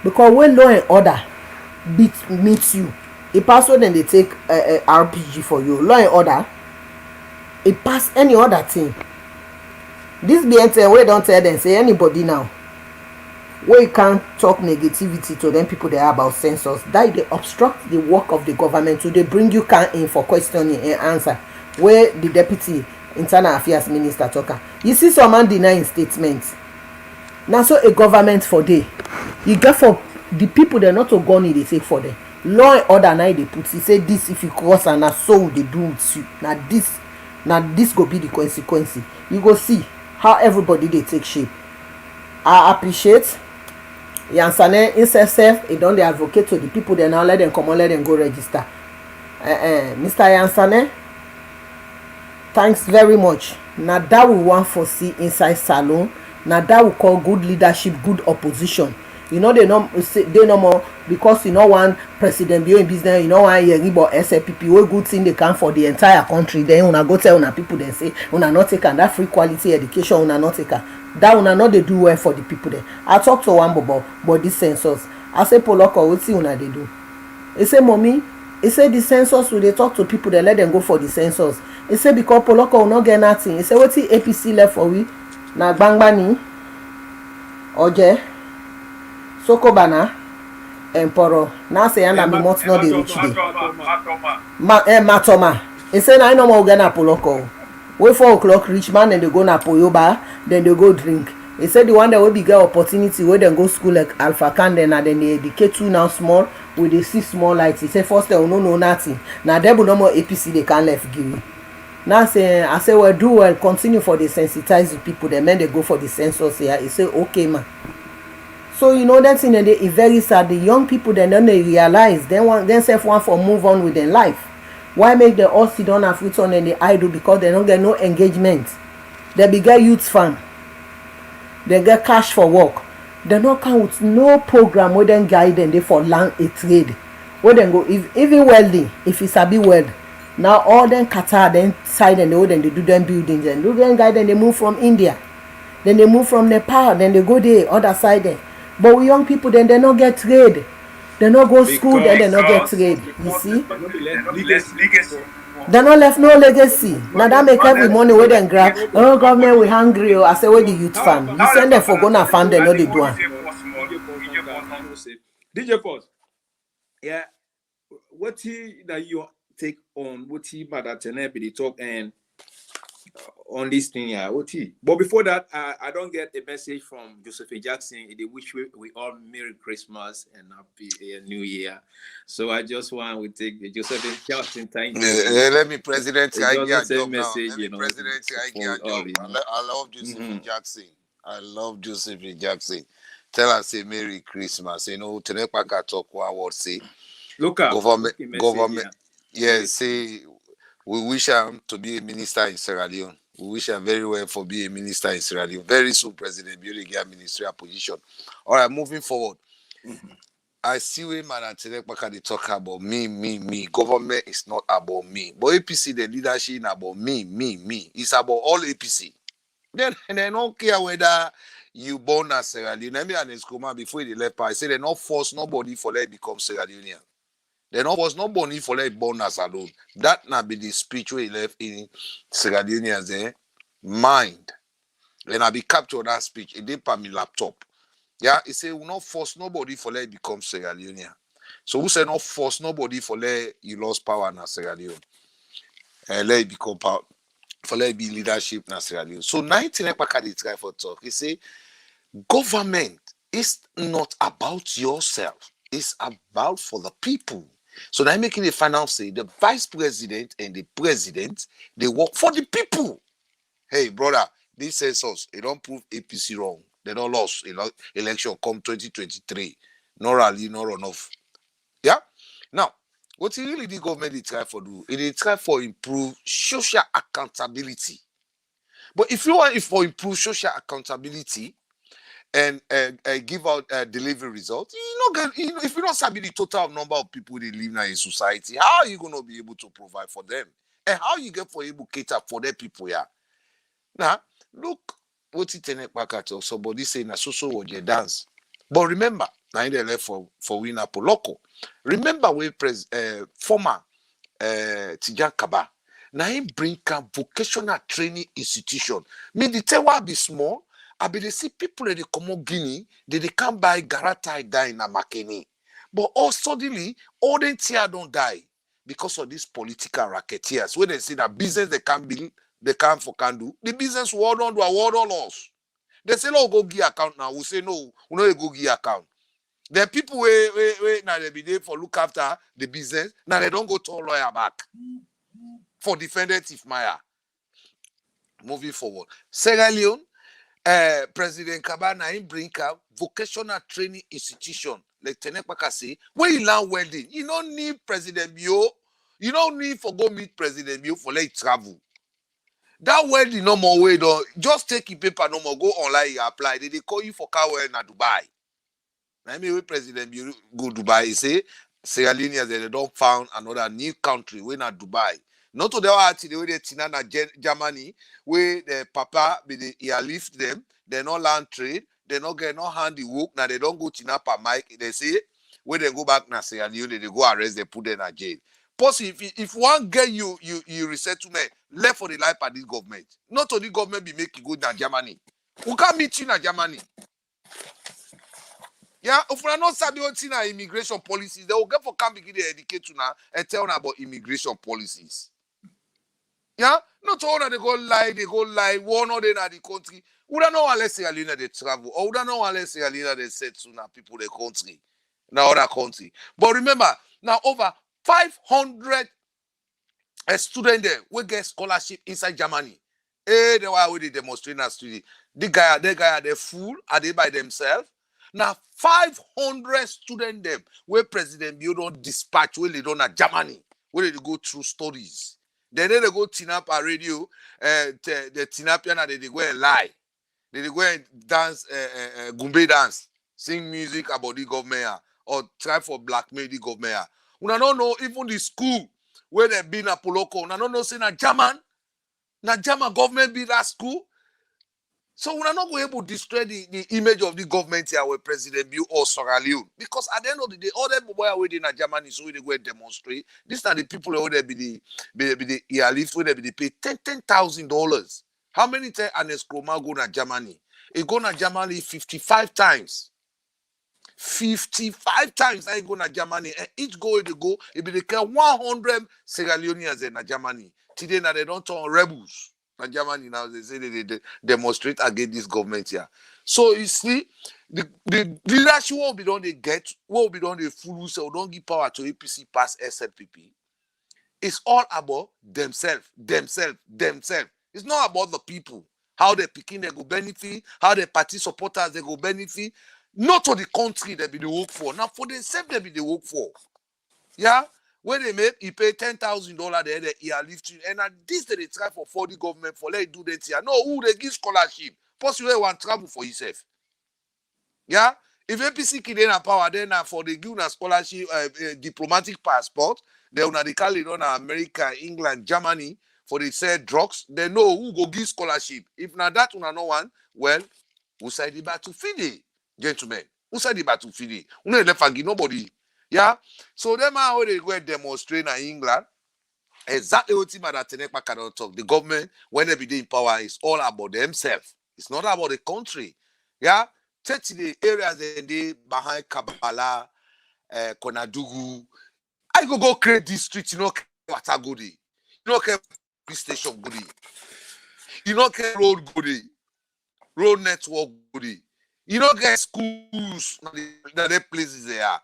Because when law and order meets you, it pass when they take RPG for you. Law and order, it pass any other thing. This BNT we don't tell them say anybody now. We can't talk negativity to them people they are about census. That they obstruct the work of the government. So they bring you can in for questioning and answer. Where the deputy internal affairs minister talker. You see some man denying statements. Now so a government for day. You get for the people they're not to go need they take for them. Law and order now they put. He say this if you cross and now so they do with you. Now this go be the consequence. You go see how everybody they take shape. I appreciate Yansane self he don't they advocate to the people they now let them come on, let them go register. Mr. Yansane, thanks very much. Now that we want for see inside salon. Now that we call good leadership, good opposition. They no more because one president be in business, one Yeribo SLPP, what good thing they can for the entire country. Then una go tell una people then say una not take that free quality education, una not take that una not they do well for the people there. I talk to one bobo but this census. I say Poloko, what see una they do? They say mommy, He said the census, when they talk to people, they let them go for the census. He said because Poloko will not get nothing. He said what's the APC left for we? Na Gbangbani, Oje, Sokobana, and Poro. Now say and the months not the rich day. Matoma. He said I no more get na Poloko. Wait 4 o'clock reach man and they go na Poyoba, then they go drink. He said the one that will be get opportunity where they go school like Alpha Canden and then they educate you now small with the 6 small lights. He said first they will no know nothing. Now there will no more APC they can't left give you. Now say I say well do well, continue for the sensitize the people. The men they go for the census here. He say okay man. So you know that thing and they very sad. The young people then they realize then self want for move on with their life. Why make the all sit down and Freetown and the idle? Because they don't get no engagement. They be get youth fund. They get cash for work. They don't come with no program where then guide them they for learn a trade. Where then go if even welding, if it's a be weld. Now all them Qatar then side and they do them buildings and do them guide them they move from India. Then they move from Nepal, then they go there, other side there. But we young people then they don't get trade. They don't go school, then they don't get trade. You see? They not left no legacy. Now that make every money where them grab. Oh government we hungry. I say where the youth fund. You send them for gonna fund them, not they do. DJ Pearce, yeah, what he that you take on what he but that the talk and on this thing, yeah, what he. But before that, I don't get a message from Josephine Jackson. They wish we all Merry Christmas and Happy New Year. So I just want to take the Josephine Jackson. Thank you. Let me President message, you know, President I love Josephine Jackson. I love Josephine Jackson. Tell us say Merry Christmas. You know, Tenepaka talk what say. Look up government. Yes, say we wish him to be a minister in Sierra Leone. We wish him very well for being a minister in Sierra Leone. Very soon, President Bioli get a ministerial position. All right, moving forward. I see where Madam Tenekpaka they talk about me. Government is not about me. But APC, the leadership is about me. It's about all APC. Then they don't care whether you born as Sierra Leone. Let me ask Kuma before they left. I say they not force nobody for let become Sierra Leonean. They not was nobody for let born as alone. That not be the speech where he left in Sierra Leoneans mind. When I be captured that speech, it did on my laptop. Yeah, he say we not force nobody for let become Sierra Leonean. So who say not force nobody for let you lost power na Sierra Leone? Let it become power for let it be leadership na Sierra Leone. So 19 they try for talk. He say government is not about yourself. It's about for the people. So now making the final say the vice president and the president, they work for the people. Hey, brother, this census, it don't prove APC wrong. They don't lose election come 2023. No rally, no runoff. Yeah? Now, what really the government they try for do? They try for improve social accountability. But if you want for improve social accountability, and give out delivery results, if you don't sabi the total number of people they live now in society, how are you going to be able to provide for them? And how you get for able to cater for their people here? Now, look, what it take back at somebody saying na so what you dance. But remember, now they left for winner Poloko. Remember we former Tijan Kaba. Now he bring a vocational training institution. The tell be small. I be they see people that they come on Guinea, they can't buy Garata die in a Makeni. But all suddenly, all the tier don't die because of these political racketeers. When they see that business they can't build, they can't do. The business world on do a world on loss. They say, no, go give account now. We say, no, we don't go give account. The people wait, now they be there for look after the business. Now they don't go to a lawyer back for defendant if Maya. Moving forward. Sierra Leone, President Kabana in bring up vocational training institution like Tenekpaka say where you learn welding. You don't need President Bio. You don't need for go meet President Bio for let travel. That welding no more way though. Just take your paper no more. Go online, you apply. They call you for car welding at Dubai. Now me when President Bio go Dubai, he say Sierra Leoneans they don't found another new country when at Dubai. Not to the way they Tina na Germany, where the papa be the lift them, they no land trade, they no get no handy work, now they don't go Tina per mic. They say when they go back now, Sierra Leone, they go arrest, they put them in jail. Plus, if one get you resettlement, left for the life of this government. Not only government be making go to Germany. Who can meet you in Germany? Yeah, if we are not studying immigration policies, they will get for come begin to educate you now and tell them about immigration policies. Yeah, not all that they go lie, one or the other country. We don't know unless they they travel, or we don't know unless they set to now people the country, now other country. But remember, now over 500 students there will get scholarship inside Germany. Hey, they were already demonstrating as students. The guy, they fool, are they by themselves? Now 500 students them where President Bill don't dispatch where they don't at Germany, where they go through stories. Then they go tin up a radio, the tin up and they go and lie. They go and dance, Gumbe dance, sing music about the government or try for blackmail the government. We don't know even the school where they been a Poloko. We don't know say na German government be that school. So we are not going to destroy the image of the government here with President Bill or Sierra Leone. Because at the end of the day, all them people are waiting in Germany, so they go and demonstrate. These are the people who they be the lift where they be pay $10,000. How many times an escroma go to Germany? It go to Germany 55 times. 55 times I go to Germany, and each go they go, it be the 100 Sierra Leoneans in Germany. Today now they don't turn rebels. In Germany now they say they demonstrate against this government here. So you see, the leadership will be done they get, will be done they full so don't give power to APC pass SLPP. It's all about themselves. It's not about the people. How they picking they go benefit, how the party supporters they go benefit. Not for the country they be the work for. Now for themselves they be the work for. Yeah? When they make, he pay $10,000 there, he are lifting. And at this they try for the government for let do that here. No, who they give scholarship. Possibly want travel for himself. Yeah? If APC can have power, then for the give a scholarship, diplomatic passport, they will not call it on America, England, Germany for the said drugs. They know who go give scholarship. If not that one, no one, well, who said the battle feed gentlemen? Who said the battle feed? Who never forgive nobody. Yeah, so them are how they go and demonstrate in England. Exactly what that Tenekma cannot talk. The government, when they be in power, is all about themselves. It's not about the country. Yeah, take the areas they behind Kabbalah, Konadugu. I go create district. You know what I go there. You know police station go there. You know road go there. Road network go there. You know get schools. The places they are.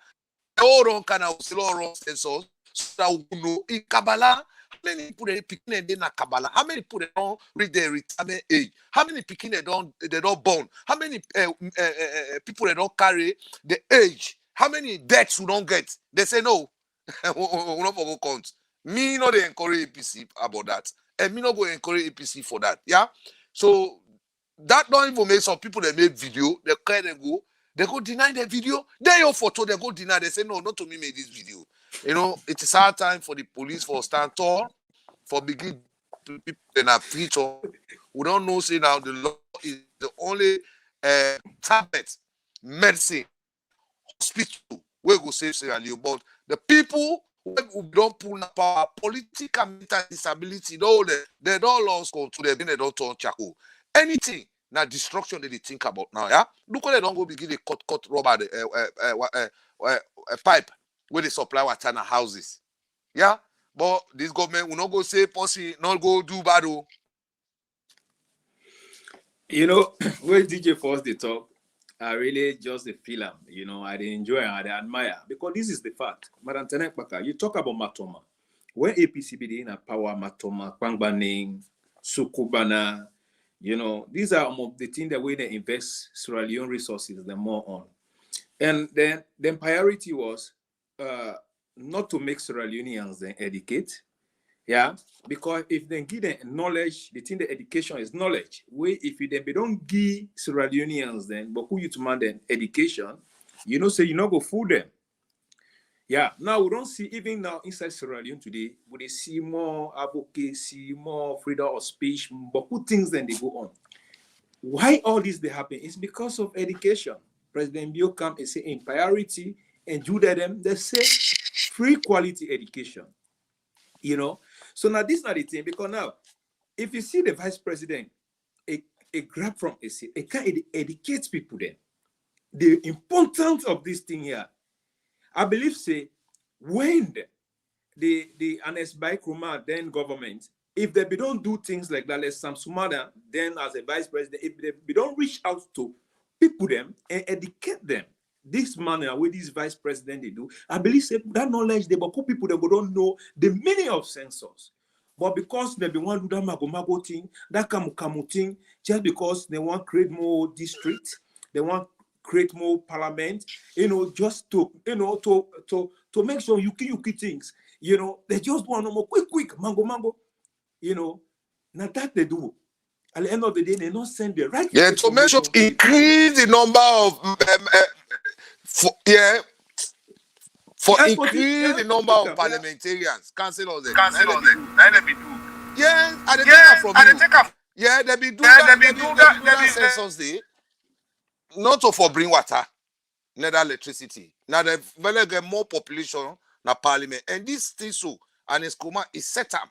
All run kind of run census so that we know in Kabbalah how many people they picking in Kabbalah, how many people they don't reach their retirement age, how many picking they don't born, how many people they don't carry the age, how many deaths we don't get. They say no, we not for count. Me not they encourage APC about that, and me not go encourage APC for that. Yeah, so that don't even make some people they make video, they cry they go deny the video. They your photo, they go deny. They say, no, not to me made this video. You know, it is hard time for the police for stand tall, for begin people in a Freetown. We don't know, say now the law is the only tablet, medicine, hospital, where go save Sierra Leone. But the people who don't pull up power, political mental disability, they don't lost control, they don't turn charcoal. Anything. Now destruction that they think about now, yeah. Look when they don't go begin the cut rubber a pipe where they supply water in houses, yeah. But this government will not go say pussy, not go do bad. You know, when DJ first they talk, I really just feel them. You know, I enjoy and I admire because this is the fact. Madam Tenekpaka, you talk about Matoma. When APC be in a power, Matoma, Kwangbaning, Sukubana. You know, these are the things that way they invest Sierra Leone resources, the more on. And then the priority was not to make Sierra Leoneans then educate. Yeah, because if they give them knowledge, the thing the education is knowledge. If they don't give Sierra Leoneans then, but who you demand them education, you know, say you not go fool them. Yeah, now we don't see, even now inside Sierra Leone today, we see more advocacy, more freedom of speech, but good things then they go on. Why all this they happen? It's because of education. President Bio come and say in priority, and do them, they say free quality education. So now this is not the thing, because now if you see the vice president, a grab from a seat, it can educate people then. The importance of this thing here, I believe, say, when the Anesbai Krumah then government, if they don't do things like that, like Sam Sumada then as a vice president, if they don't reach out to people them and educate them, this manner with this vice president they do, I believe say, that knowledge they but people that don't know the meaning of census. But because they want to do that mago thing, that kamu thing, just because they want to create more districts, they want to create more parliament, just to to make sure you things, they just want to more quick mango, now that they do. At the end of the day, they not send the right. Yeah, to make sure to increase the number of increase the number of parliamentarians, councillors. Let me do. Yeah, and they take from you. Yeah, they be do that census day. Not to for bring water, neither electricity. Now they will get more population na parliament, and this thing so and its coma is set up.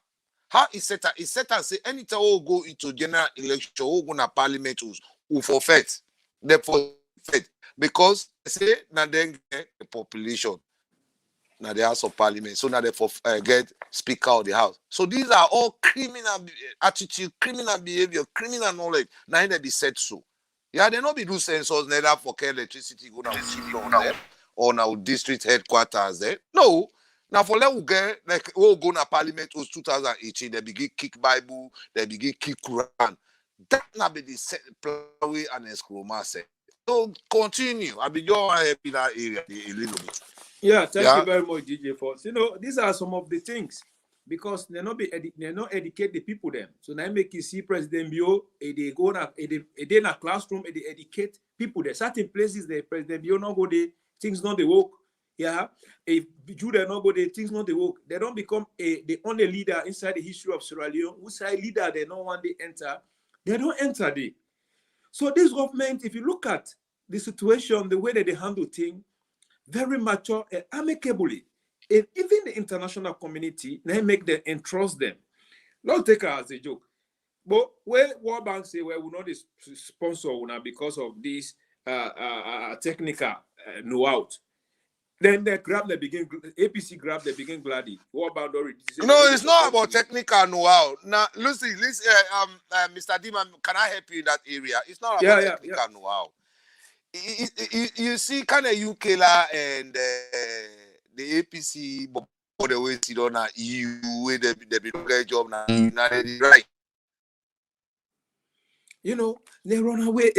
How is set up? It's set up. Say anytime we go into general election, we go na parliament who forfeit. They forfeit because they say now then get the population. Now the House of Parliament, so now they get Speaker of the House. So these are all criminal attitude, criminal behavior, criminal knowledge. Now they be said so. Yeah, they not be do census neither for electricity go now there or now district headquarters there. No. Now for let we get like we'll go na Parliament was 2018. They begin kick Bible, they begin kick Quran. That now be the set play and Eskroma say. So continue. I be your happy that area a little bit. Yeah, thank you very much, DJ Force. These are some of the things because they not educate the people them. So now make you see President Bio, they go na in a classroom, they educate people there. Certain places the President Bio not go there, things not they work. Yeah, if Judah not go there, things not they work. They don't become the only leader inside the history of Sierra Leone. Who say leader they don't want they enter, they don't enter there. So this government, if you look at the situation, the way that they handle things, very mature and amicably. And even the international community, they make them entrust them. Not take her as a joke. But where World Bank say, well, we not sponsor una because of this technical know-how. Then they grab the begin APC grab the begin gladly. World Bank already. No, it's not about technical know-how. Now, Lucy, Mr. Diman, can I help you in that area? It's not about technical know-how. You see, kind of UK and the APC, but the way sit on EU, where they be doing job now, right? They run away.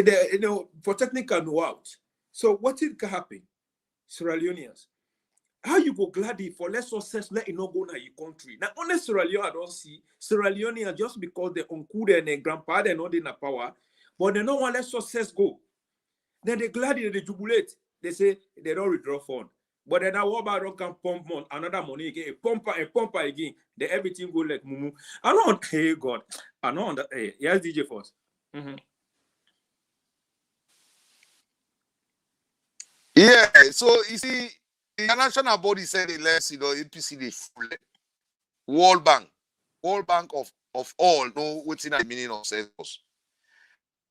For technical know-how. So what can happen, Sierra Leoneans? How you go gladly for less success? Let it not go na your country. Now, only Sierra Leone I don't see Sierra Leoneans just because the uncle and the grandpa they not in the power, but they don't want less success go. Then they gladly they jubilate. They say they don't withdraw fund. But then now what don't can pump another money again, a pumper again. Then everything go like mumu. I don't hey God. I know that yes, DJ Force. Yeah, so you see, the international body said they left, APC they full. World Bank of all know what's in the meaning of census.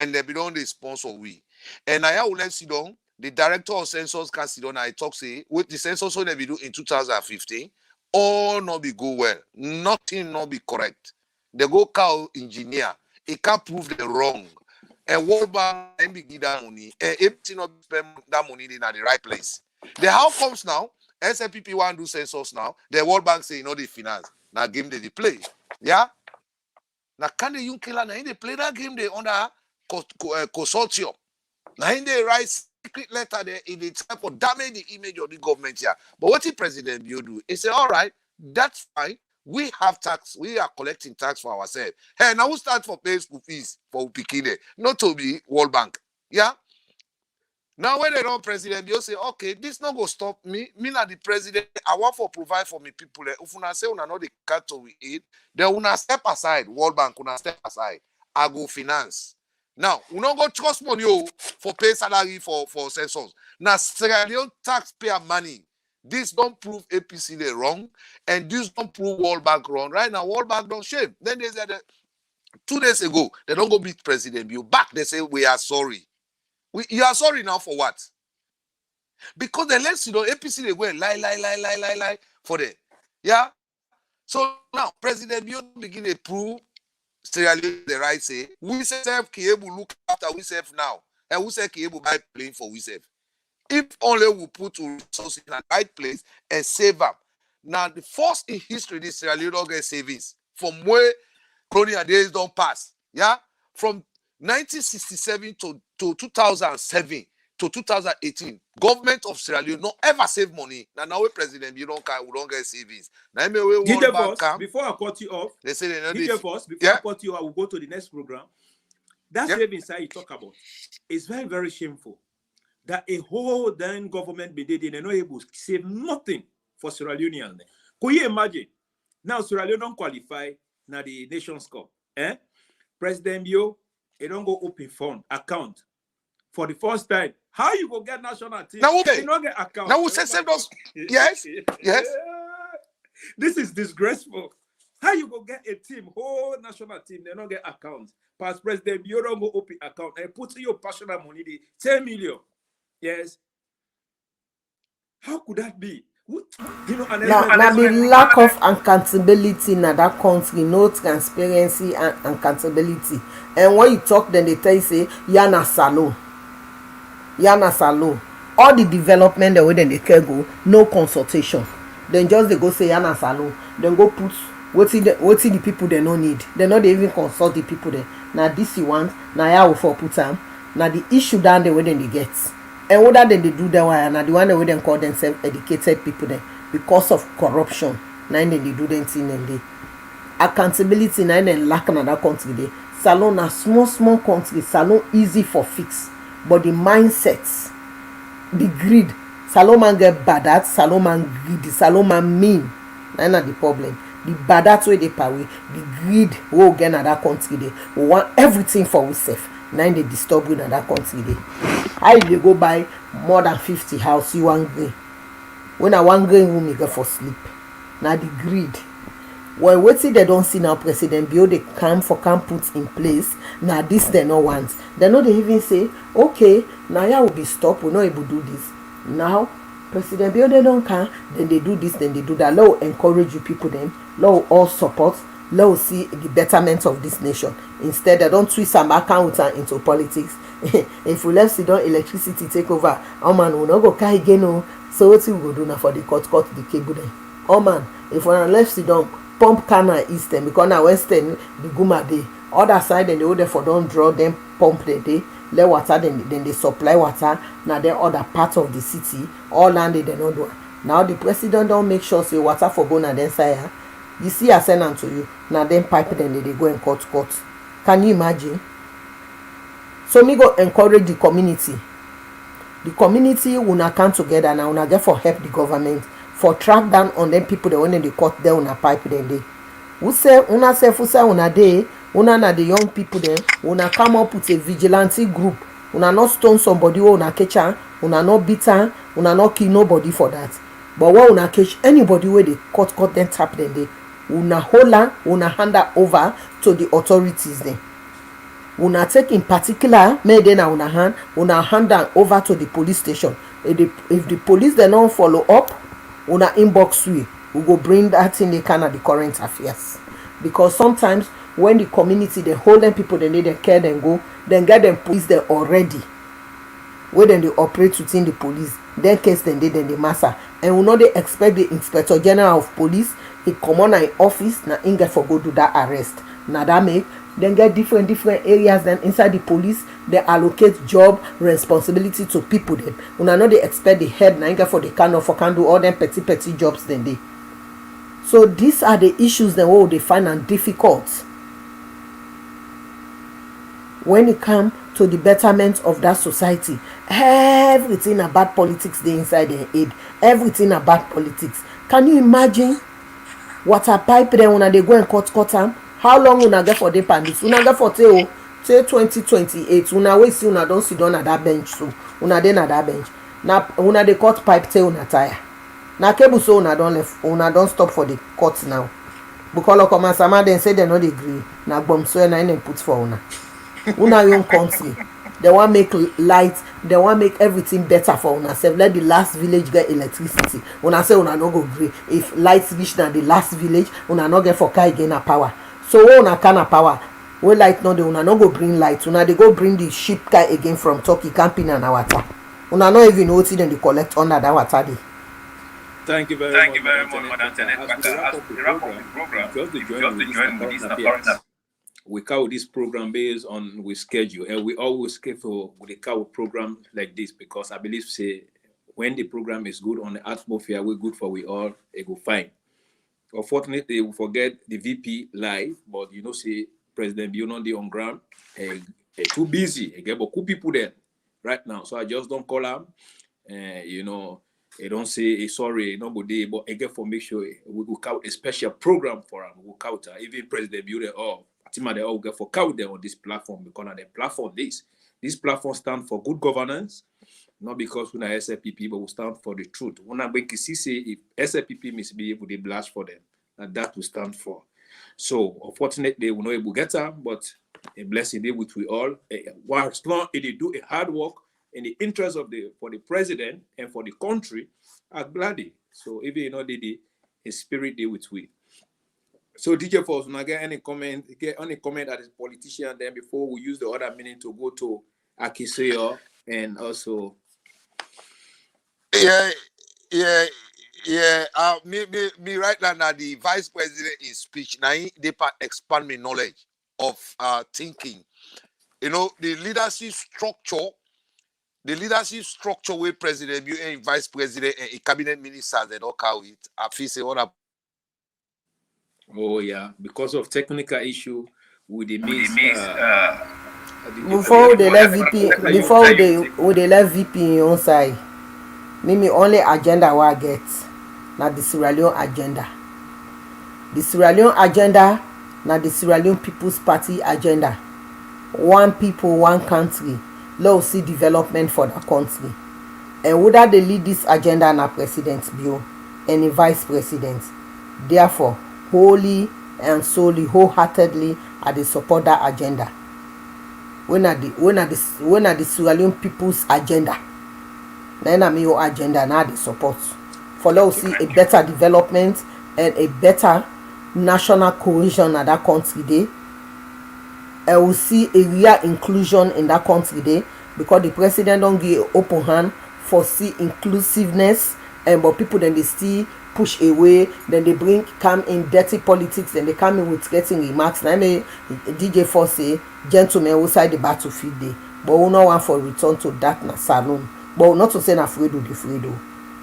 And they be done the sponsor we. And I will let sit down. The director of census can sit down. I talk say with the census they be do in 2015, all not be go well. Nothing not be correct. They go call engineer. It can't prove them wrong. And World Bank and be give that money. And everything not spend that money in the right place. The how comes now? SNPP want to do census now. The World Bank say they finance. Now game they play. Yeah. Now can the young killer now they play that game they under consortium. Now in the write secret letter there in the time for damage the image of the government here. But what did President Bio do? He said, all right, that's fine. We have tax. We are collecting tax for ourselves. Hey, now we start for paying school fees for Upikine, not to be World Bank. Yeah. Now when they don't President Bio say, okay, this not go stop me. Me not the president. I want to provide for me people. If una say una not the cattle we eat, then una step aside. World Bank una step aside. I go finance. Now, we don't go trust money for pay salary for census. Now, Sierra Leone taxpayer money. This don't prove APC they wrong, and this don't prove World Bank wrong. Right now, World Bank don't shame. Then they said 2 days ago, they don't go meet President Bill. Back, they say, we are sorry. You are sorry now for what? Because the less, APC, they go and lie for them. Yeah? So now, President Bill begin to prove Sierra Leone the right say, we say Kiebu look after we self now. And we say Kiebu buy plane for we self. If only we put resources in the right place and save up. Now, the first in history, this Sierra Leone don't get savings from where colonial days don't pass. Yeah? From 1967 to 2007 to 2018, government of Sierra Leone don't ever save money. Now we president, we don't get savings. Now, DJ Boss, before I cut you off, they say DJ Boss, before I cut you off, I will go to the next program. That savings that you talk about is very, very shameful. That a whole then government be did and not able to save nothing for Sierra Leoneans. Could you imagine? Now Sierra Leone don't qualify now the Nations Cup. President Bio, they don't go open fund account for the first time. How you go get national team? Now they don't get account. Now we say save those. Yes. This is disgraceful. How you go get a team, whole national team, they don't get accounts. Past President Bio don't go open account and put your personal money, 10 million. Yes. How could that be? Now the lack of accountability in that country, no transparency and accountability. And when you talk, then they tell you say Yana Salo. All the development the way then they can go, no consultation. Then just they go say Yana Salo. Then go put what the people they don't need. They not even consult the people there. Now this you want, now ya will for put them. Now the issue down the way then they get. And what that they do that one, and the one that we then call themselves educated people then because of corruption. Now they do them thing and they accountability now then lack another country they. Salon a small country, salon easy for fix. But the mindsets, the greed, salon man get bad at, salon man greedy, salon man mean. That's not the problem. The bad at way they pay, the greed we get another country they. We want everything for ourselves. Now they disturb in that country there. How they go buy more than 50 house you want green? When I want green room you go for sleep. Now the greed. When what see they don't see now President Bio they can put in place. Now this they no want. They know they even say, okay, now ya will be stopped. We're not able to do this. Now President Bio they don't can, then they do this, then they do that. Law encourage you people then. Law all support. Let us see the betterment of this nation. Instead, they don't twist some account into politics. If we let Sidon electricity take over, oh man, we not go carry again. So what we go do now for the cut the cable then? Oh man, if we left Sidon pump Kana Eastern because now Western the Guma day. Other side then the other for don't draw them pump the day. Let water then they supply water. Now the other part of the city all landed they don't do. Now the president don't make sure say water for go na then say. You see I send them to you. Now then pipe then they go and cut. Can you imagine? So me go encourage the community. The community will not come together now. Una get for help the government for track down on them people that when they cut there una pipe then they. Who say una self who say una day una na the young people then una come up with a vigilante group. Una not stone somebody or una catch her, una not beat her, una not kill nobody for that. But when una catch anybody where they cut then tap then they. Una hold her, una hand her over to the authorities then. Una take in particular, may then una hand her over to the police station. If the police they don't follow up, una inbox we go bring that in the kind of the current affairs. Because sometimes when the community they hold them people they need them care then go, then get them police there already. Where then they operate within the police, then case then they master. And we know they expect the Inspector General of Police. He come on in office now in get for go do that arrest. Now that make then get different areas then inside the police they allocate job responsibility to people then. Una know they expect the head now get for the can do all them petty jobs then they. So these are the issues that they find and difficult when it comes to the betterment of that society. Everything about politics they inside their head. Everything about politics. Can you imagine? Water pipe then when they go and cut them. How long una get for the pandits? Una get for till 2028 una wey see una don sit down at that bench, so una dey na that bench na una dey cut pipe till una tire. Na cable so una don left, una don stop for the cut now. Bukolo come and Sama dem say dem no dey gree, na gbom so na dem put for una. Una own country, they wan make light, they wan make everything better for una sef. Let the last village get electricity, una say una no go gree. If light reach na the last village, una no get for car again na power. So wey una can na power, wey light no dey, una no go bring light, una dey go bring the ship car again from Turkey, camping and water. Una no even know wetin dem dey collect under that water dey. Thank you very much, Madam Tenet. As we wrap up the program, just to join with this current affairs. We carry this program based on we schedule, and we always careful with the carry program like this because I believe say when the program is good on the atmosphere, we good for we all, it go fine. Unfortunately, we forget the VP live, but you know, say President Bionondi on ground, too busy. He get beaucoup people there right now, so I just don't call him. You know, they don't say sorry, no good day, but again for make sure we will count a special program for him. We will count even President Bionondi. Oh, I think they all get for count there on this platform because of the platform. This platform stand for good governance. Not because we are SLPP, but we stand for the truth. When I make see say if SLPP misbehave, they blast for them, and that we stand for. So unfortunately, we not able to get them, but a blessing day with we all. Whilst long they do a hard work in the interest of for the president and for the country, I'm glad. So even you know a spirit day with we. So DJ Force, when I get any comment as a politician, then before we use the other minute to go to Akiseyo and also. Me right now the vice president in speech now they expand my knowledge of thinking. You know, the leadership structure where president and vice president and cabinet ministers they don't carry it. I feel say what. Oh yeah, because of technical issue with the miss. Before they let VP on side. Me only agenda what I get na the Sierra Leone agenda. The Sierra Leone agenda na the Sierra Leone People's Party agenda. One people, one country. Let's see development for the country. And whether they lead this agenda na President Bio and the Vice President. Therefore, wholly and solely, wholeheartedly, I dey support that agenda. When are the Sierra Leone People's agenda? Then I'm your agenda now the support for let's see a better development and a better national cohesion at that country day. I will see a real inclusion in that country day because the president don't give open hand for see inclusiveness and but people then they still push away, then they come in dirty politics, then they come in with getting remarks. Now me DJ Force say gentlemen outside the battlefield day, but we no want for return to that na saloon. But not to say na fredo,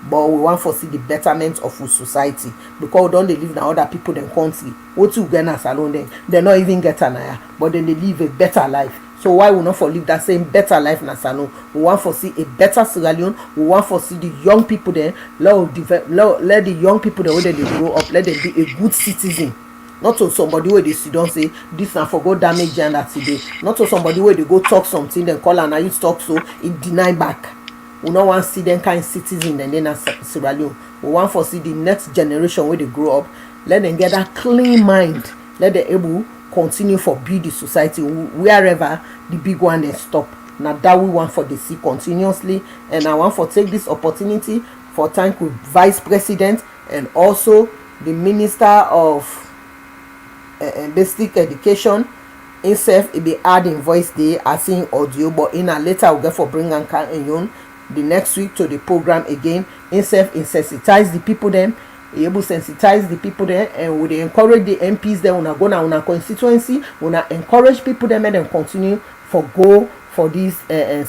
but we want to see the betterment of our society because we don't live in other people than country. What you get na salon then they not even get an but then they live a better life. So why we not for live that same better life na salon? We want to see a better Sierra Leone. We want to see the young people there. Let the young people there when they grow up, let them be a good citizen. Not to somebody where they don't say this and for go damage gender today. Not to somebody where they go talk something then call and I use talk so it deny back. We don't want to see them kind of citizens and then as Sierra Leone. We want to see the next generation where they grow up. Let them get that clean mind. Let them able continue for build the society wherever the big one then stop. Now that we want for the see continuously. And I want for take this opportunity for thank you Vice President and also the Minister of Basic Education. Himself it be adding voice day as in audio, but in a later we'll get for bring and can the next week to the program again. Himself sensitize the people them, able sensitize the people there, and would encourage the MPs there when I go now on a constituency, when I encourage people them and then continue for go for this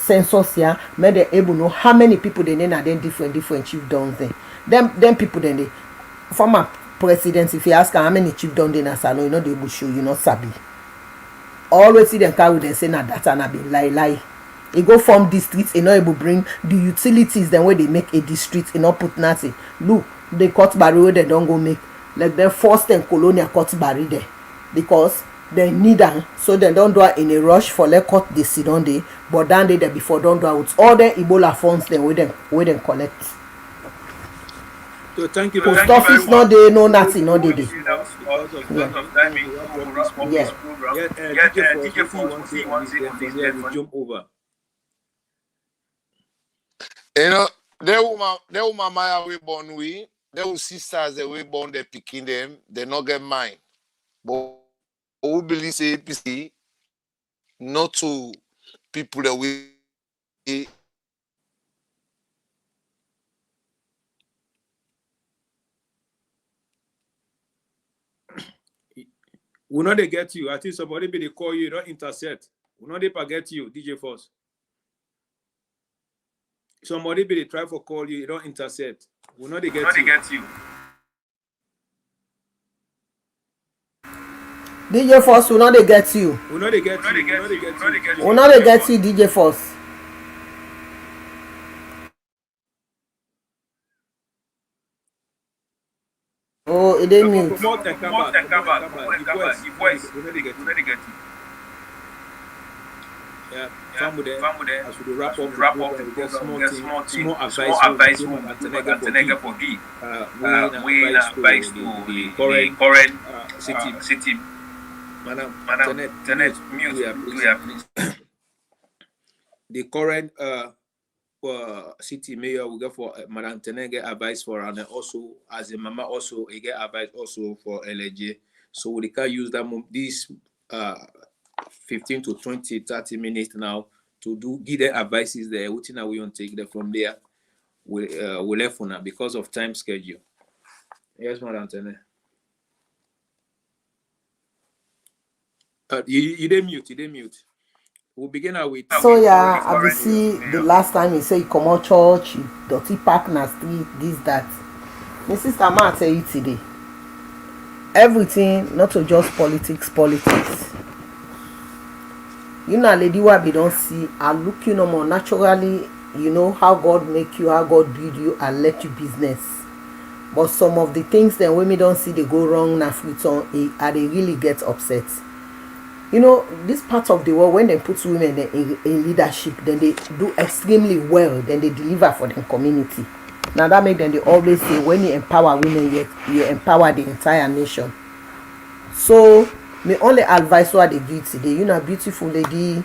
census here, make them able know how many people they need and then different chief downs there. Them people then they former presidents, if you ask how many chief down there in salon, you know they will show you not sabi. Always see them carry them say na data and be lie. They go from districts, they not able bring the utilities then where they make a district, they not put nothing. Look, they cut barrier they don't go make like them forced and colonial cut barrier there because they need am, so they don't do it in a rush for let cut the sit on day, but then they before don't do it with all the Ebola funds then we them collect. So thank you Post very much. office no dey, no nothing, no dey. Because of Yeah. time, we wrap up Yeah. this program. DJ for one thing on this, then from there we jump over. You know, they woman Maya we born we, they will sisters that we born they picking them, they not get mine. But we believe say APC not to people that we We know they get you. I think somebody be they call you, don't intercept. We know they forget you, DJ Force. Somebody be they try for call you, don't intercept. We know they get you. DJ Force, we know they get you. We know they get you. We know they get you, DJ Force. Oh, it didn't mute. Promote and come back. The voice. We know they get you. Yeah, from there, as we wrap up the program, we get small advice for give. We advice to the current city. Madam, Tenet, mute. The current city mayor will get for Madam Tenet get advice for, and also as a mama also he get advice also for LAJ. So we can use that this 15 to 20, 30 minutes now to give them advices there. Which now we want to take them from there. We left for now because of time schedule. Yes, Madam Tenet. You didn't mute. We'll begin with Sawyer. I will see the last time he say you come out church, you dirty park na street, this, that. My sister ma tell you today. Everything, not to just politics. You know, lady what we don't see, I look you no more naturally, you know how God make you, how God build you and let you business. But some of the things that when we don't see they go wrong na Freetown, and they really get upset. You know, this part of the world, when they put women in leadership, then they do extremely well, then they deliver for the community. Now that make them they always say when you empower women, you empower the entire nation. So me only advice what they do today, you know, beautiful lady,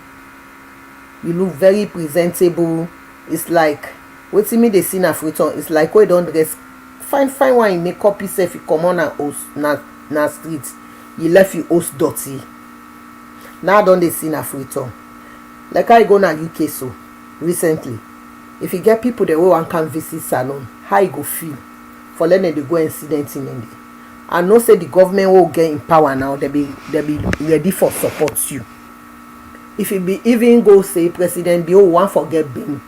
you look very presentable. It's like what me they see na Freetown, it's like we don't dress fine one, you make up yourself, you come on na street, you left your house dirty. Now don't they see na Freetown. Like I go na UK so recently. If you get people that one can visit salon, how you go feel for letting they go incident in there. I know say the government will get in power now, they be ready for support you. If you be even go say President Bio one forget bin,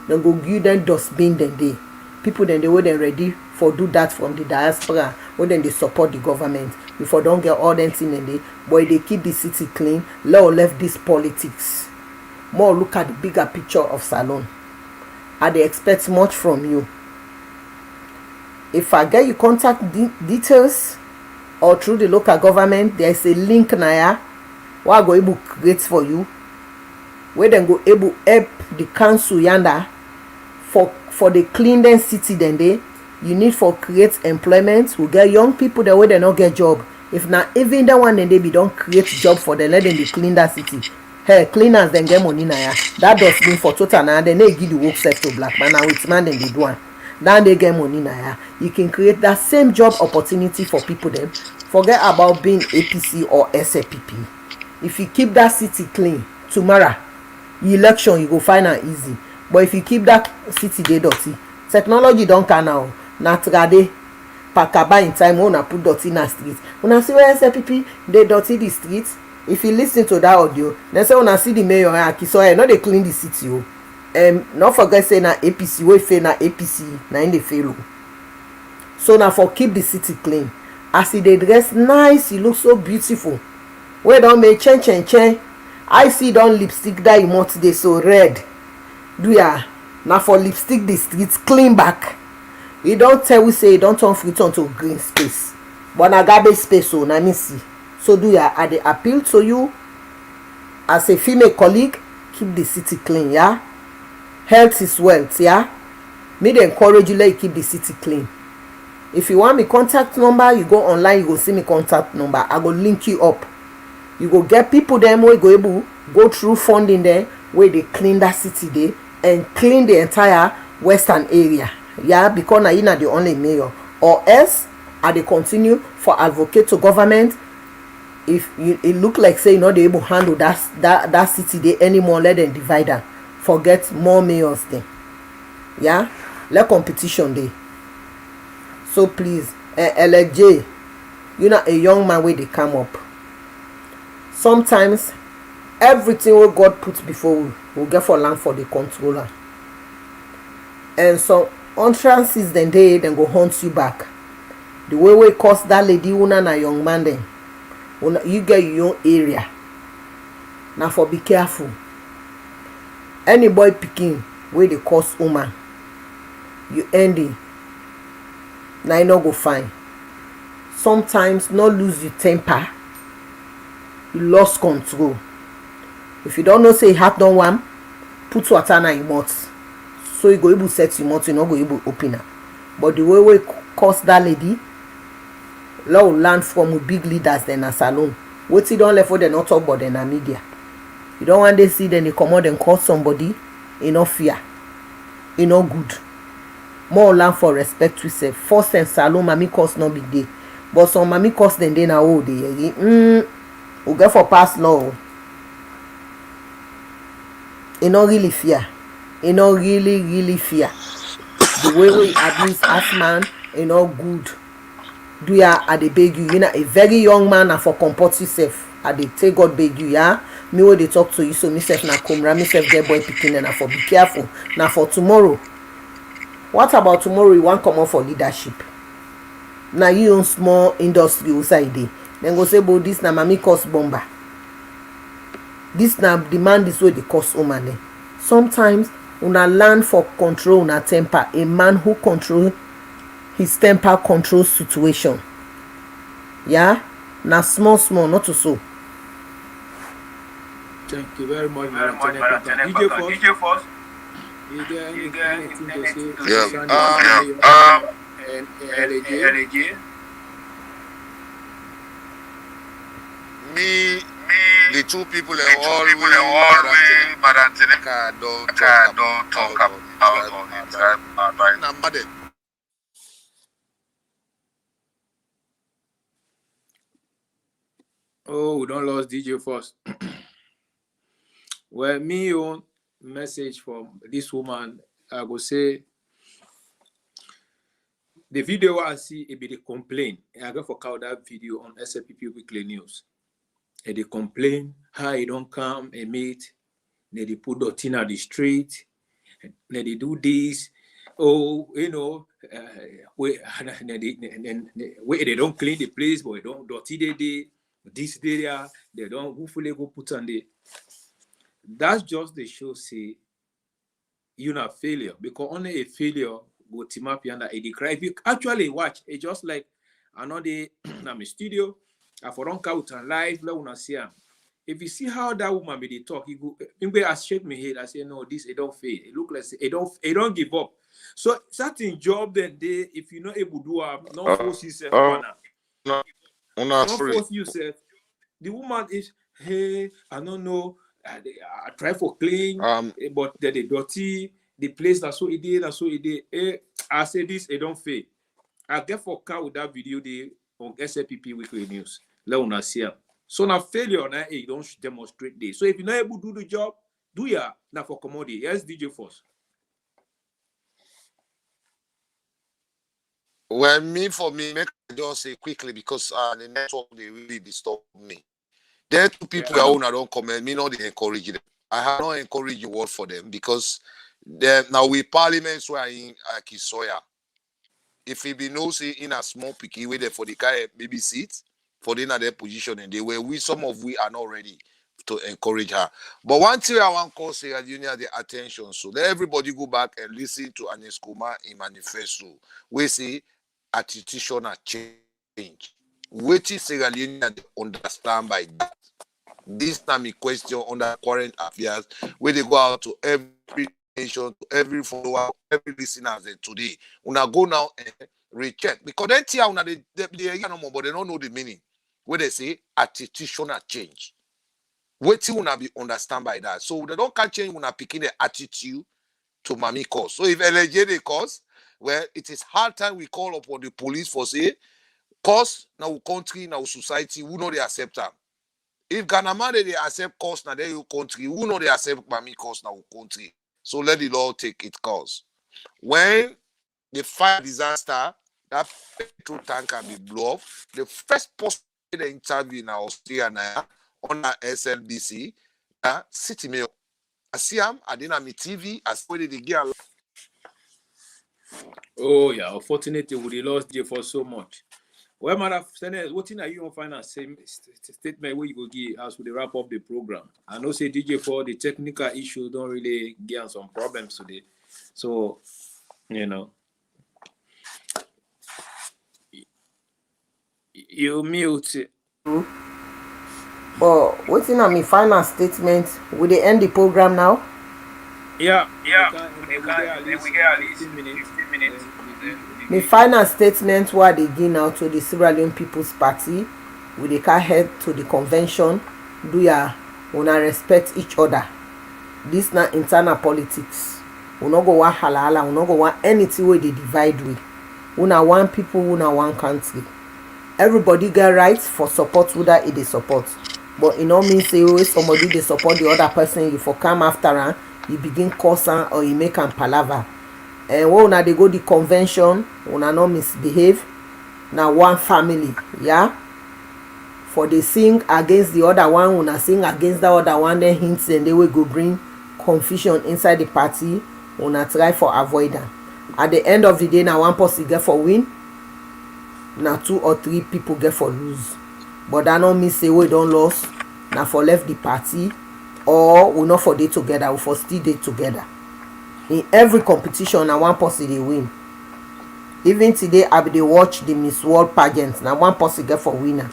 then go give them dustbin then they people then they will then ready for do that from the diaspora, when then they support the government. Before don't get all them thing in there, but they keep the city clean. Left this politics. More look at the bigger picture of Salon. And they expect much from you. If I get you contact details or through the local government, there is a link now where I go able create for you, where then go able help the council yonder for the clean them city then they. You need for create employment. We get young people the way they not get job. If not even that one then they be don't create job for them, let them be clean that city. Hey, cleaners then get money now. That does mean for total now. Then they give the work set to black man now with man then they do one. Then they get money now. You can create that same job opportunity for people then. Forget about being APC or SAPP. If you keep that city clean, tomorrow, election you go find out easy. But if you keep that city dey dirty, technology don't can now. Na trade pakaba in time una put dirty na street. Una see where SAPP they dirty the street. If you listen to that audio, then say una see the mayor Sawyer no dey clean the city o. Not forget say na APC wey fail na APC na in dey fail. So na for keep the city clean. As e dey dress nice, e look so beautiful. Wey don make chen. I see don lipstick that emote dey so red. Do ya? Na for lipstick the streets clean back. You don't tell we say you don't turn Freetown to green space, but na garbage space so na me see. So do ya, I dey appeal to you as a female colleague, keep the city clean, yeah. Health is wealth, yeah. Me dey encourage you, let you keep the city clean. If you want me contact number, you go online, you go see me contact number. I go link you up. You go get people them wey go able go through funding there where they clean that city there and clean the entire western area, yeah, because na you na the only mayor. Or else I dey continue for advocate to government. If you, it look like say you no dey able handle that city there anymore, let them divide am, forget more mayors there, yeah. Let competition dey. So please, LAJ, you know a young man wey dey come up. Sometimes everything wey God put before we get for land for the controller, and so entrances dem dey, dem go hunt you back. The way wey cost that lady una na young man dem, you get your own area. Na for be careful. Any boy pikin wey dey cost woman, you ending na you no go fine. Sometimes no lose your temper, you lost control. If you don't know say heart don warm, put water na your mouth, so you go able set your mouth, you no go able open am. But the way we cost that lady, law learn from big leaders dem na salon. Wetin don left for dem not talk, but dem na media. You don't want to see dem dey comot dem call somebody, e no fear, e no good. More learn for respect to self. First and salon mami cost no big dey, but some mami cost dem dey na old dey. We get for pass law. E no really fear. E no really fear. The way we abuse Asmaa, e no good. Do ya, I dey beg you, you know, a very young man and for comport yourself. I dey take God beg you, yeah. Me wey dey talk to you, so myself na Komra, myself get boy pikin, and na for be careful. Na for tomorrow. What about tomorrow you wan comot for leadership? Na you own small industry outside dey. Dem go say, but this na mami cost bomber. This na the man this way dey cost woman dem. Sometimes una learn for control una temper. A man who control his temper controls situation. Yeah? Na small, not to so. Thank you very much, Madam DJ Force. Is there anything to say? And LAJ? Me, the two people are always Madam Teneka don't talk about it. Oh, we don't lose DJ Force. Well, me own message from this woman, I go say the video I see it be the complaint. I go for call that video on SLPP Weekly News. And they complain how you don't come and meet. They put dirty in the street. They do this. Oh, you know, they don't clean the place, but they don't dirty the this area. They don't hopefully go put on the. That's just the show say you're not failure, because only a failure go team up and a cry. If you actually watch, it's just like another I'm a studio. I for don't count and live, let una see him. If you see how that woman be the talk, he go. I shake my head. I say no, this it don't fail. It look like it don't give up. So certain job that they, if you're not able to do, not force yourself. Don't force yourself. The woman is, hey, I don't know. I try for clean, but they dirty. The place that's so it did. I say this, it don't fail. I get for car with that video they on SLPP Weekly News. Let una see them. So now failure now you don't demonstrate this. So if you're not able to do the job, do ya now for commodity. Yes, DJ Force. Well, for me, make I just say quickly because the network they really disturb me. There are two people that don't comment. Me not they encourage them. I have not encouraged you word for them because now we parliaments were in Sawyer. If he be no say in a small picky way there for the guy baby seat for the other position and they were some of we are not ready to encourage her. But one thing I want to call say Union the attention. So let everybody go back and listen to Aneskuma in manifesto. We say attitude change. which is Sierra Leonean understand by that. This time, a question on the current affairs where they go out to every nation, to every follower, every listener today. Una go now and recheck because then tia una they no more, but they don't know the meaning. Where they say attitudinal change. Wait till una be understand by that. So they don't can't change una picking the attitude to mommy cause. So if LAJ they cause, well, it is hard time we call upon the police for say cause now country, now society, who know they accept them. If Ghana man they accept cause now they country, who know they accept mommy cause now country. So let the law take its course. When the fire disaster, that petrol tank can be blown up, the first person they interview in Australia now on our SLBC, City Mayor. I see him, I didn't have my TV, I saw the gear. Oh yeah, unfortunately we lost DJ for so much. Well, Madam Senate, what are you on final same statement where you go give as we wrap up the program? I know say DJ for the technical issue don't really get some problems today. So, you know, you mute. But what's in my final statement? Will they end the program now? Yeah. We get at least 15 minutes. The final statement what they give now to the Sierra Leone People's Party, we they can head to the convention, do ya una respect each other. This not internal politics. We not go want halala, we not go want anything where they divide with. We not one people, we not one country. Everybody get rights for support whether it is support. But it don't mean say oh, somebody they support the other person, you for come after her, you begin curse her or you make am palaver. And when una dey go the convention, una no misbehave. Na one family, yeah. For they sing against the other one, una sing against the other one, then hints and they will go bring confusion inside the party. Una try for avoid them. At the end of the day, na one person get for win, na 2 or 3 people get for lose. But that no mean say we don't lose. Na for left the party, or we not for day together, we for still day together. In every competition, na one person they win. Even today, I be dey watch the Miss World pageant. Na one person get for winner.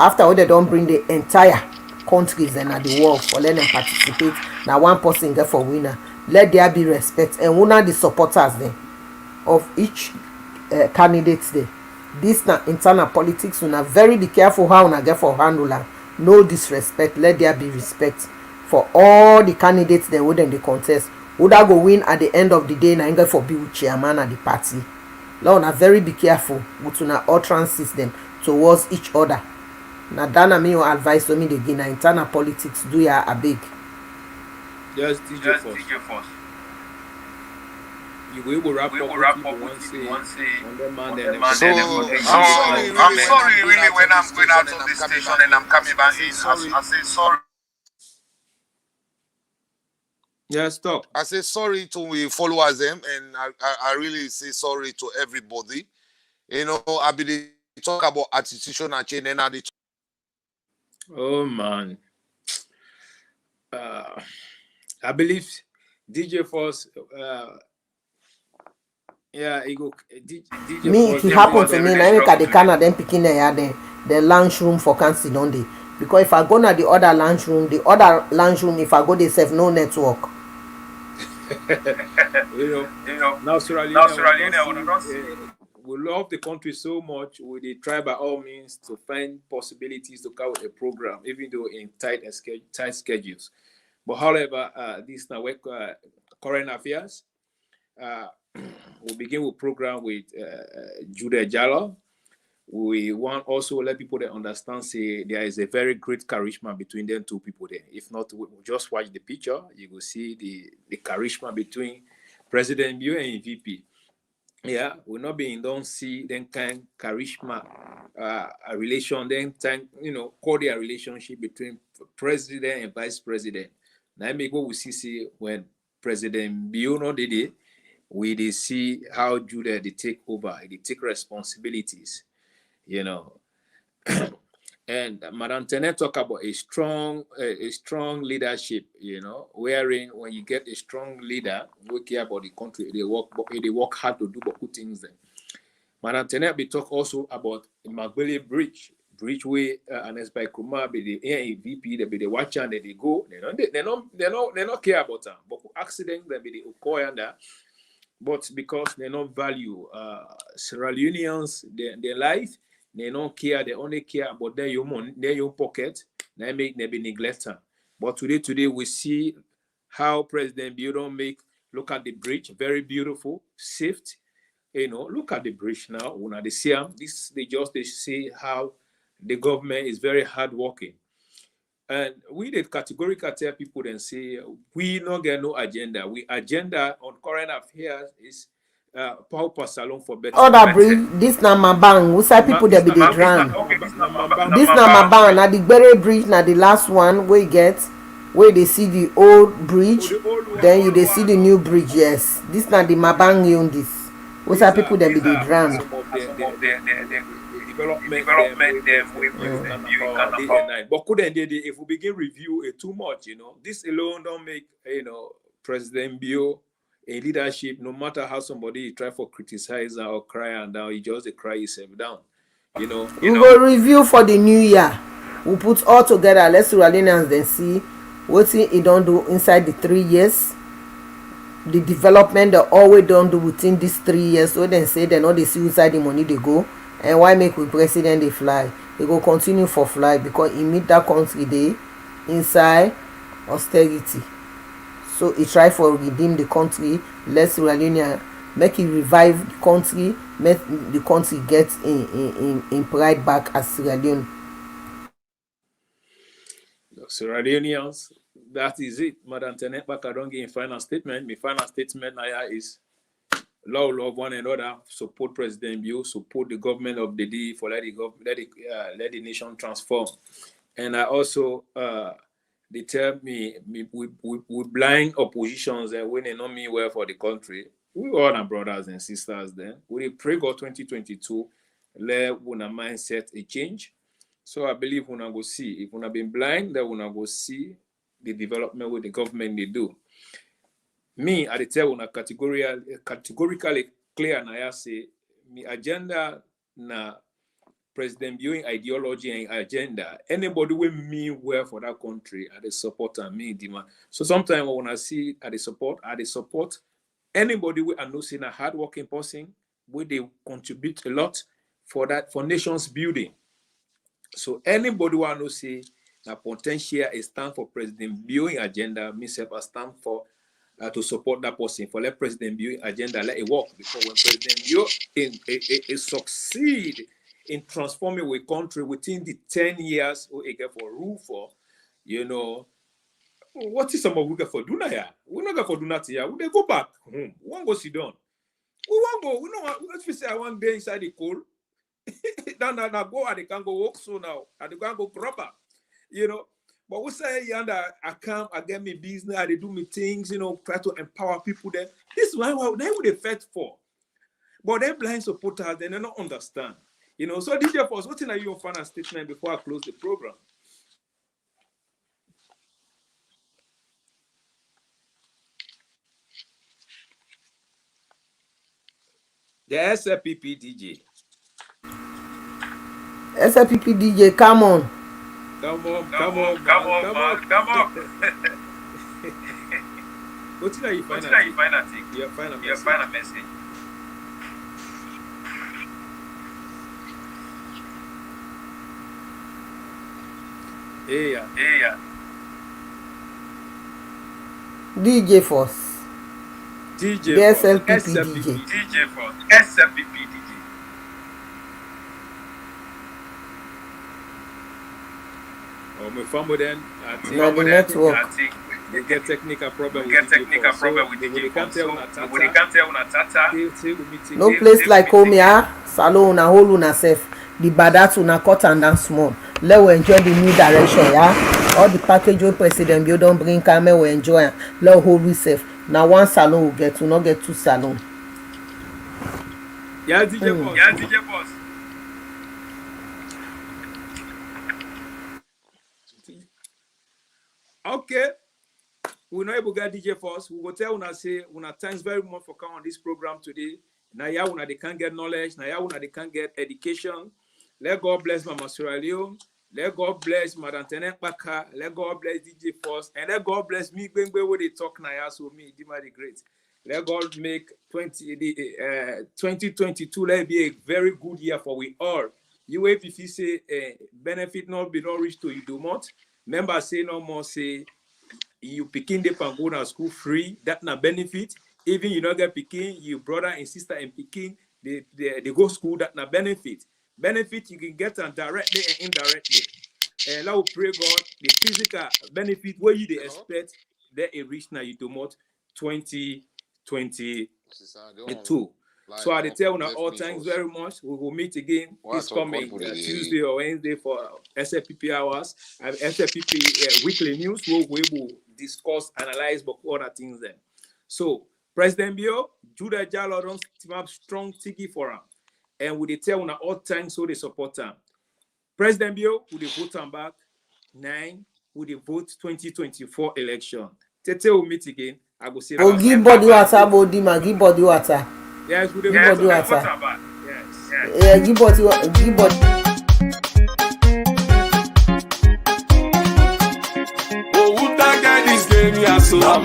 After they don't bring the entire countries and at the world for let them participate, na one person get for winner. Let there be respect and una the supporters then of each candidate there. This na internal politics. Una very be careful how una get for handler. No disrespect. Let there be respect for all the candidates that wouldn't the contest. Would I go win at the end of the day na get for be with chairman at the party. Now una very be careful with una utterance system towards each other. Na dana me your advice to me again na internal politics do ya a big. Just DJ first. You will wrap up one say on the man. So I'm sorry really when I'm going out of this station and I'm coming back in. I say sorry. Yeah, stop. I say sorry to we followers them, and I really say sorry to everybody. You know, I be talk about attitudinal change and I Oh man. I believe DJ Force yeah, he go DJ Me, Force, if it happen to me, na make I dey Canada then picking the lounge room for cancel on day. Because if I go na the other lounge room, if I go they serve no network. you know, now Sierra Leone, we love the country so much. We try by all means to find possibilities to cover a program, even though in tight schedules. But however, this now work current affairs. We'll begin with program with VP Jalloh. We want also let people that understand say there is a very great charisma between them two people there. If not, just watch the picture, you will see the charisma between President Bio and VP. Yeah, we're not being don't see then kind charisma a relation, then time, cordial relationship between president and vice president. Now me go we see when President Bio did it, we see how Judah they take over, they take responsibilities. And Madam Tenet talk about a strong leadership, wherein when you get a strong leader who care about the country, they work hard to do good things then. Madam Tenet be talk also about Magbele Bridge. Bridge way annexed by Kuma be the VP, they be the watch and they go. They don't care about them. But accident they be the occur. But because they don't value Sierra Leoneans, their life, they don't care. They only care about their money, their own pocket. They make they be neglected. But today we see how President Bio don't make. Look at the bridge, very beautiful, safe. Look at the bridge now. When they see them, they see how the government is very hardworking. And we did categorically tell people and say we not get no agenda. We agenda on current affairs is pauper salon for better. Other bridge, this na Mabang. We say people there be the drown. This na Mabang. Na the Bere bridge, na the last one we get. Where they see the old bridge, then you they see the new bridge. Yes, this na the Mabang on this. We say people there be the drown. Development them but couldn't they if we begin review it too much, this alone don't make President Bio a leadership. No matter how somebody try for criticize or cry and down, he just cry himself down. We will review for the new year. We put all together. Let's Rallians then see what he don't do inside the 3 years. The development they always don't do within these 3 years. So then say they know they see inside the money they go. And why make with president they fly? They go continue for fly because he meet that country they inside austerity. So he try for redeem the country. Let's Sierra make it revive the country, make the country get in pride back as Sierra Leone. Sierra Leoneans, that is it. Madam Tenet back I don't give a final statement. My final statement now is love one another, support President Bio, support the government of the day for let the nation transform. And I also they tell me we blind oppositions and when they know me well for the country. We all are brothers and sisters then. We pray God 2022 let una mindset a change. So I believe we're gonna go see. If we're been blind, then we're gonna go see the development with the government they do. Me, I tell you, categorically clear, and I say, my agenda na President viewing ideology and agenda. Anybody will mean well for that country, I support and me demand. So sometimes when I see I support anybody we are not seeing a hardworking person, where they contribute a lot for that for nations building. So anybody who I know say a potential is stand for President viewing agenda, myself I stand for. To support that person for let President Bio agenda let it work because when President Bio succeed in transforming a country within the 10 years we get for rule for, what is some of we get for do here? We not get for do nothing here. We go back home. We won't go sit down. We won't go. We know let's say I want there inside the cold. Now go and they can go walk so now and they can go proper, But we say, I come, I get me business, I do me things, try to empower people there. This is why they would effect for. But they blind supporters, they don't understand. So DJ Pearce, what are your final statement before I close the program? The SLPP DJ. SLPP DJ, come on. Come on. What are you final thing? Your final message. Yeah. DJ Force. DJ SLPP DJ. DJ Force. SLPP DJ. My family then, I think the network. They get technical problem. No place like home here. Salon una hold una self. The badat una cut and down small. Let we enjoy the new direction, yeah. All the package with President Bio don't bring camera we enjoy. Let hold we safe. Now one salon will get to not get two salon. Yeah, DJ Boss. Okay. We're not able to get DJ Force. We will tell una say una thanks very much for coming on this program today. Now yauna they can't get knowledge. Now yauna they can't get education. Let God bless Mama Sierra Leone. Let God bless Madam Tenet Baka. Let God bless DJ Force. And let God bless me. When they talk now, so me, Dima the Great. Let God make 2022 let be a very good year for we all. You if you say benefit not be not reach to you do not. Member say no more say you picking the Pangona school free. That na benefit. Even you not get picking, you brother and sister and picking they go school that na benefit. Benefit you can get them directly and indirectly. And I will pray God the physical benefit where you they expect that a reach now you do not 2022. So I tell you all thanks very much. We will meet again this coming Tuesday or Wednesday for SFPP hours and SFPP weekly news where we will discuss, analyze, but other things then. So President Bio, Judah Jalloh don't have strong tiki for him. And we tell you all thanks so they support him. President Bio, would they vote him back? 9, would they vote 2024 election? Tete will meet again. I will say give body water, body man, give body water. Yes, we give body water. Yes. Yeah, give body. Oh, who that guy this game? Yeah, so I'm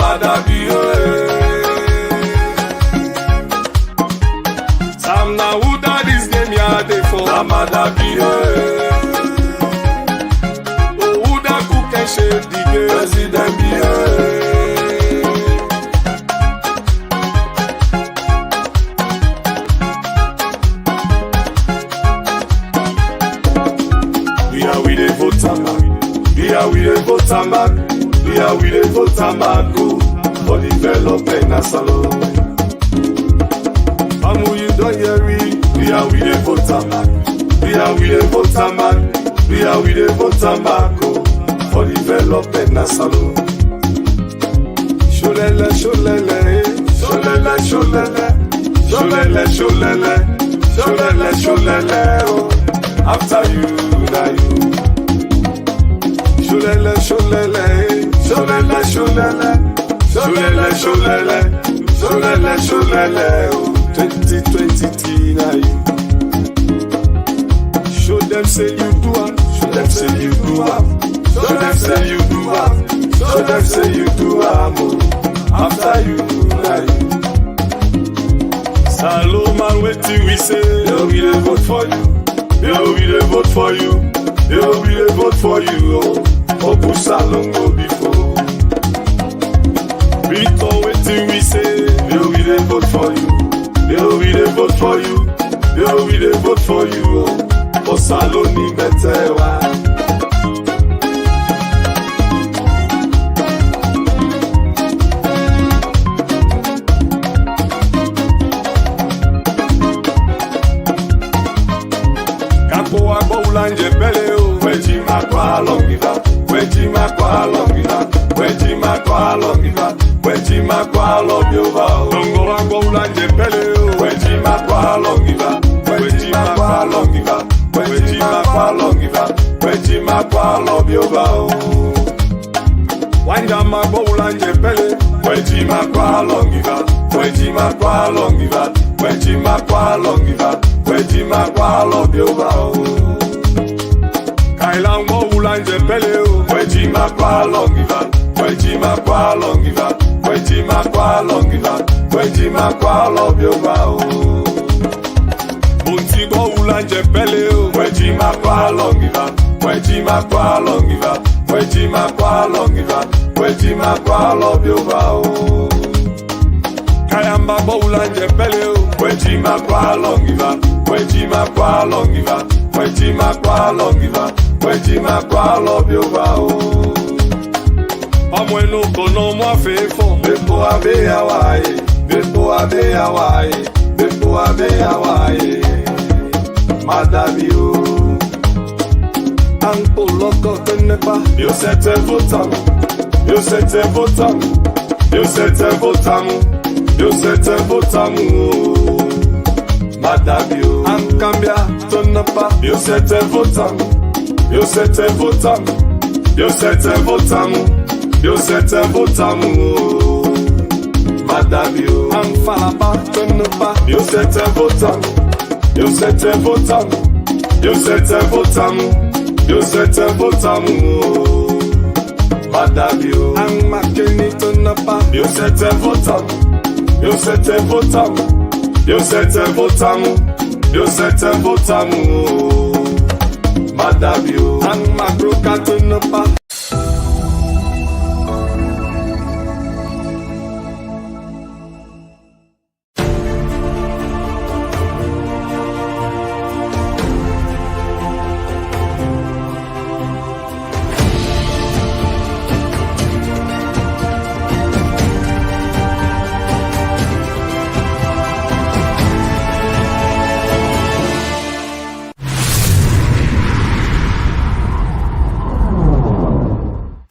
Sam na who that this game? Yeah, they for I'm oh, who that cook and shave the game? President be we dey vote am back. We dey vote am back for development na salon. Amu you don hear we dey vote am back. We dey vote am back. We dey vote am back for development na salon. Sholele, sholele, sholele, sholele, sholele, sholele, sholele, sholele. Oh, after you, na you. Sholele, sholele, sholele, sholele, sholele, sholele, sholele, sholele. Oh, 2023 na you. Show them say you do am. Show them say you do am. Show them say you do am. Show them say you do am. After you na you. Saloma wetin we say? Yo, we dey vote for you. Yo, we dey vote for you. Yo, we dey vote for you. Oh, push salon go before. We talk wetin we say. Yo, we dey vote for you. Yo, we dey vote for you. Yo, we dey vote for you. Oh, salon ni better one. Ulanje pele o, weji makwa longiva, weji makwa longiva, weji makwa longiva, weji makwa longiva. Dongo akwa ulanje pele o, weji makwa longiva, weji makwa longiva, weji makwa longiva, weji makwa longiva. Wanja makwa ulanje pele, weji makwa longiva, weji makwa longiva, weji makwa longiva, weji makwa longiva. Kailango ulanje pele o, weji makwa longiva, weji makwa longiva, weji makwa longiva, weji makwa longiva. Buntigo ulanje pele o, weji makwa longiva, weji makwa longiva, weji makwa longiva, weji makwa longiva. Kayamba bo ulanje pele o, weji makwa longiva, weji makwa longiva, weji makwa longiva, weji makwa longiva. Amweno kono mwa fefo, bepo abe Hawaii, bepo abe Hawaii, bepo abe Hawaii. Madame yo, anko loko kenepa, yo sete votamu, yo sete votamu, yo sete votamu, yo sete votamu. Madame yo, ankambia tonapa, yo sete votamu, yo sete votamu, yo sete votamu, yo sete votamu. Madame yo, falaba, tonne pas. Yo c'était votam, yo c'était votam, yo c'était votam, yo c'était votam. Madabio, ang makeni tonne pas. Yo c'était votam, yo c'était votam, yo c'était votam, yo c'était votam. Madabio, ang makroka tonne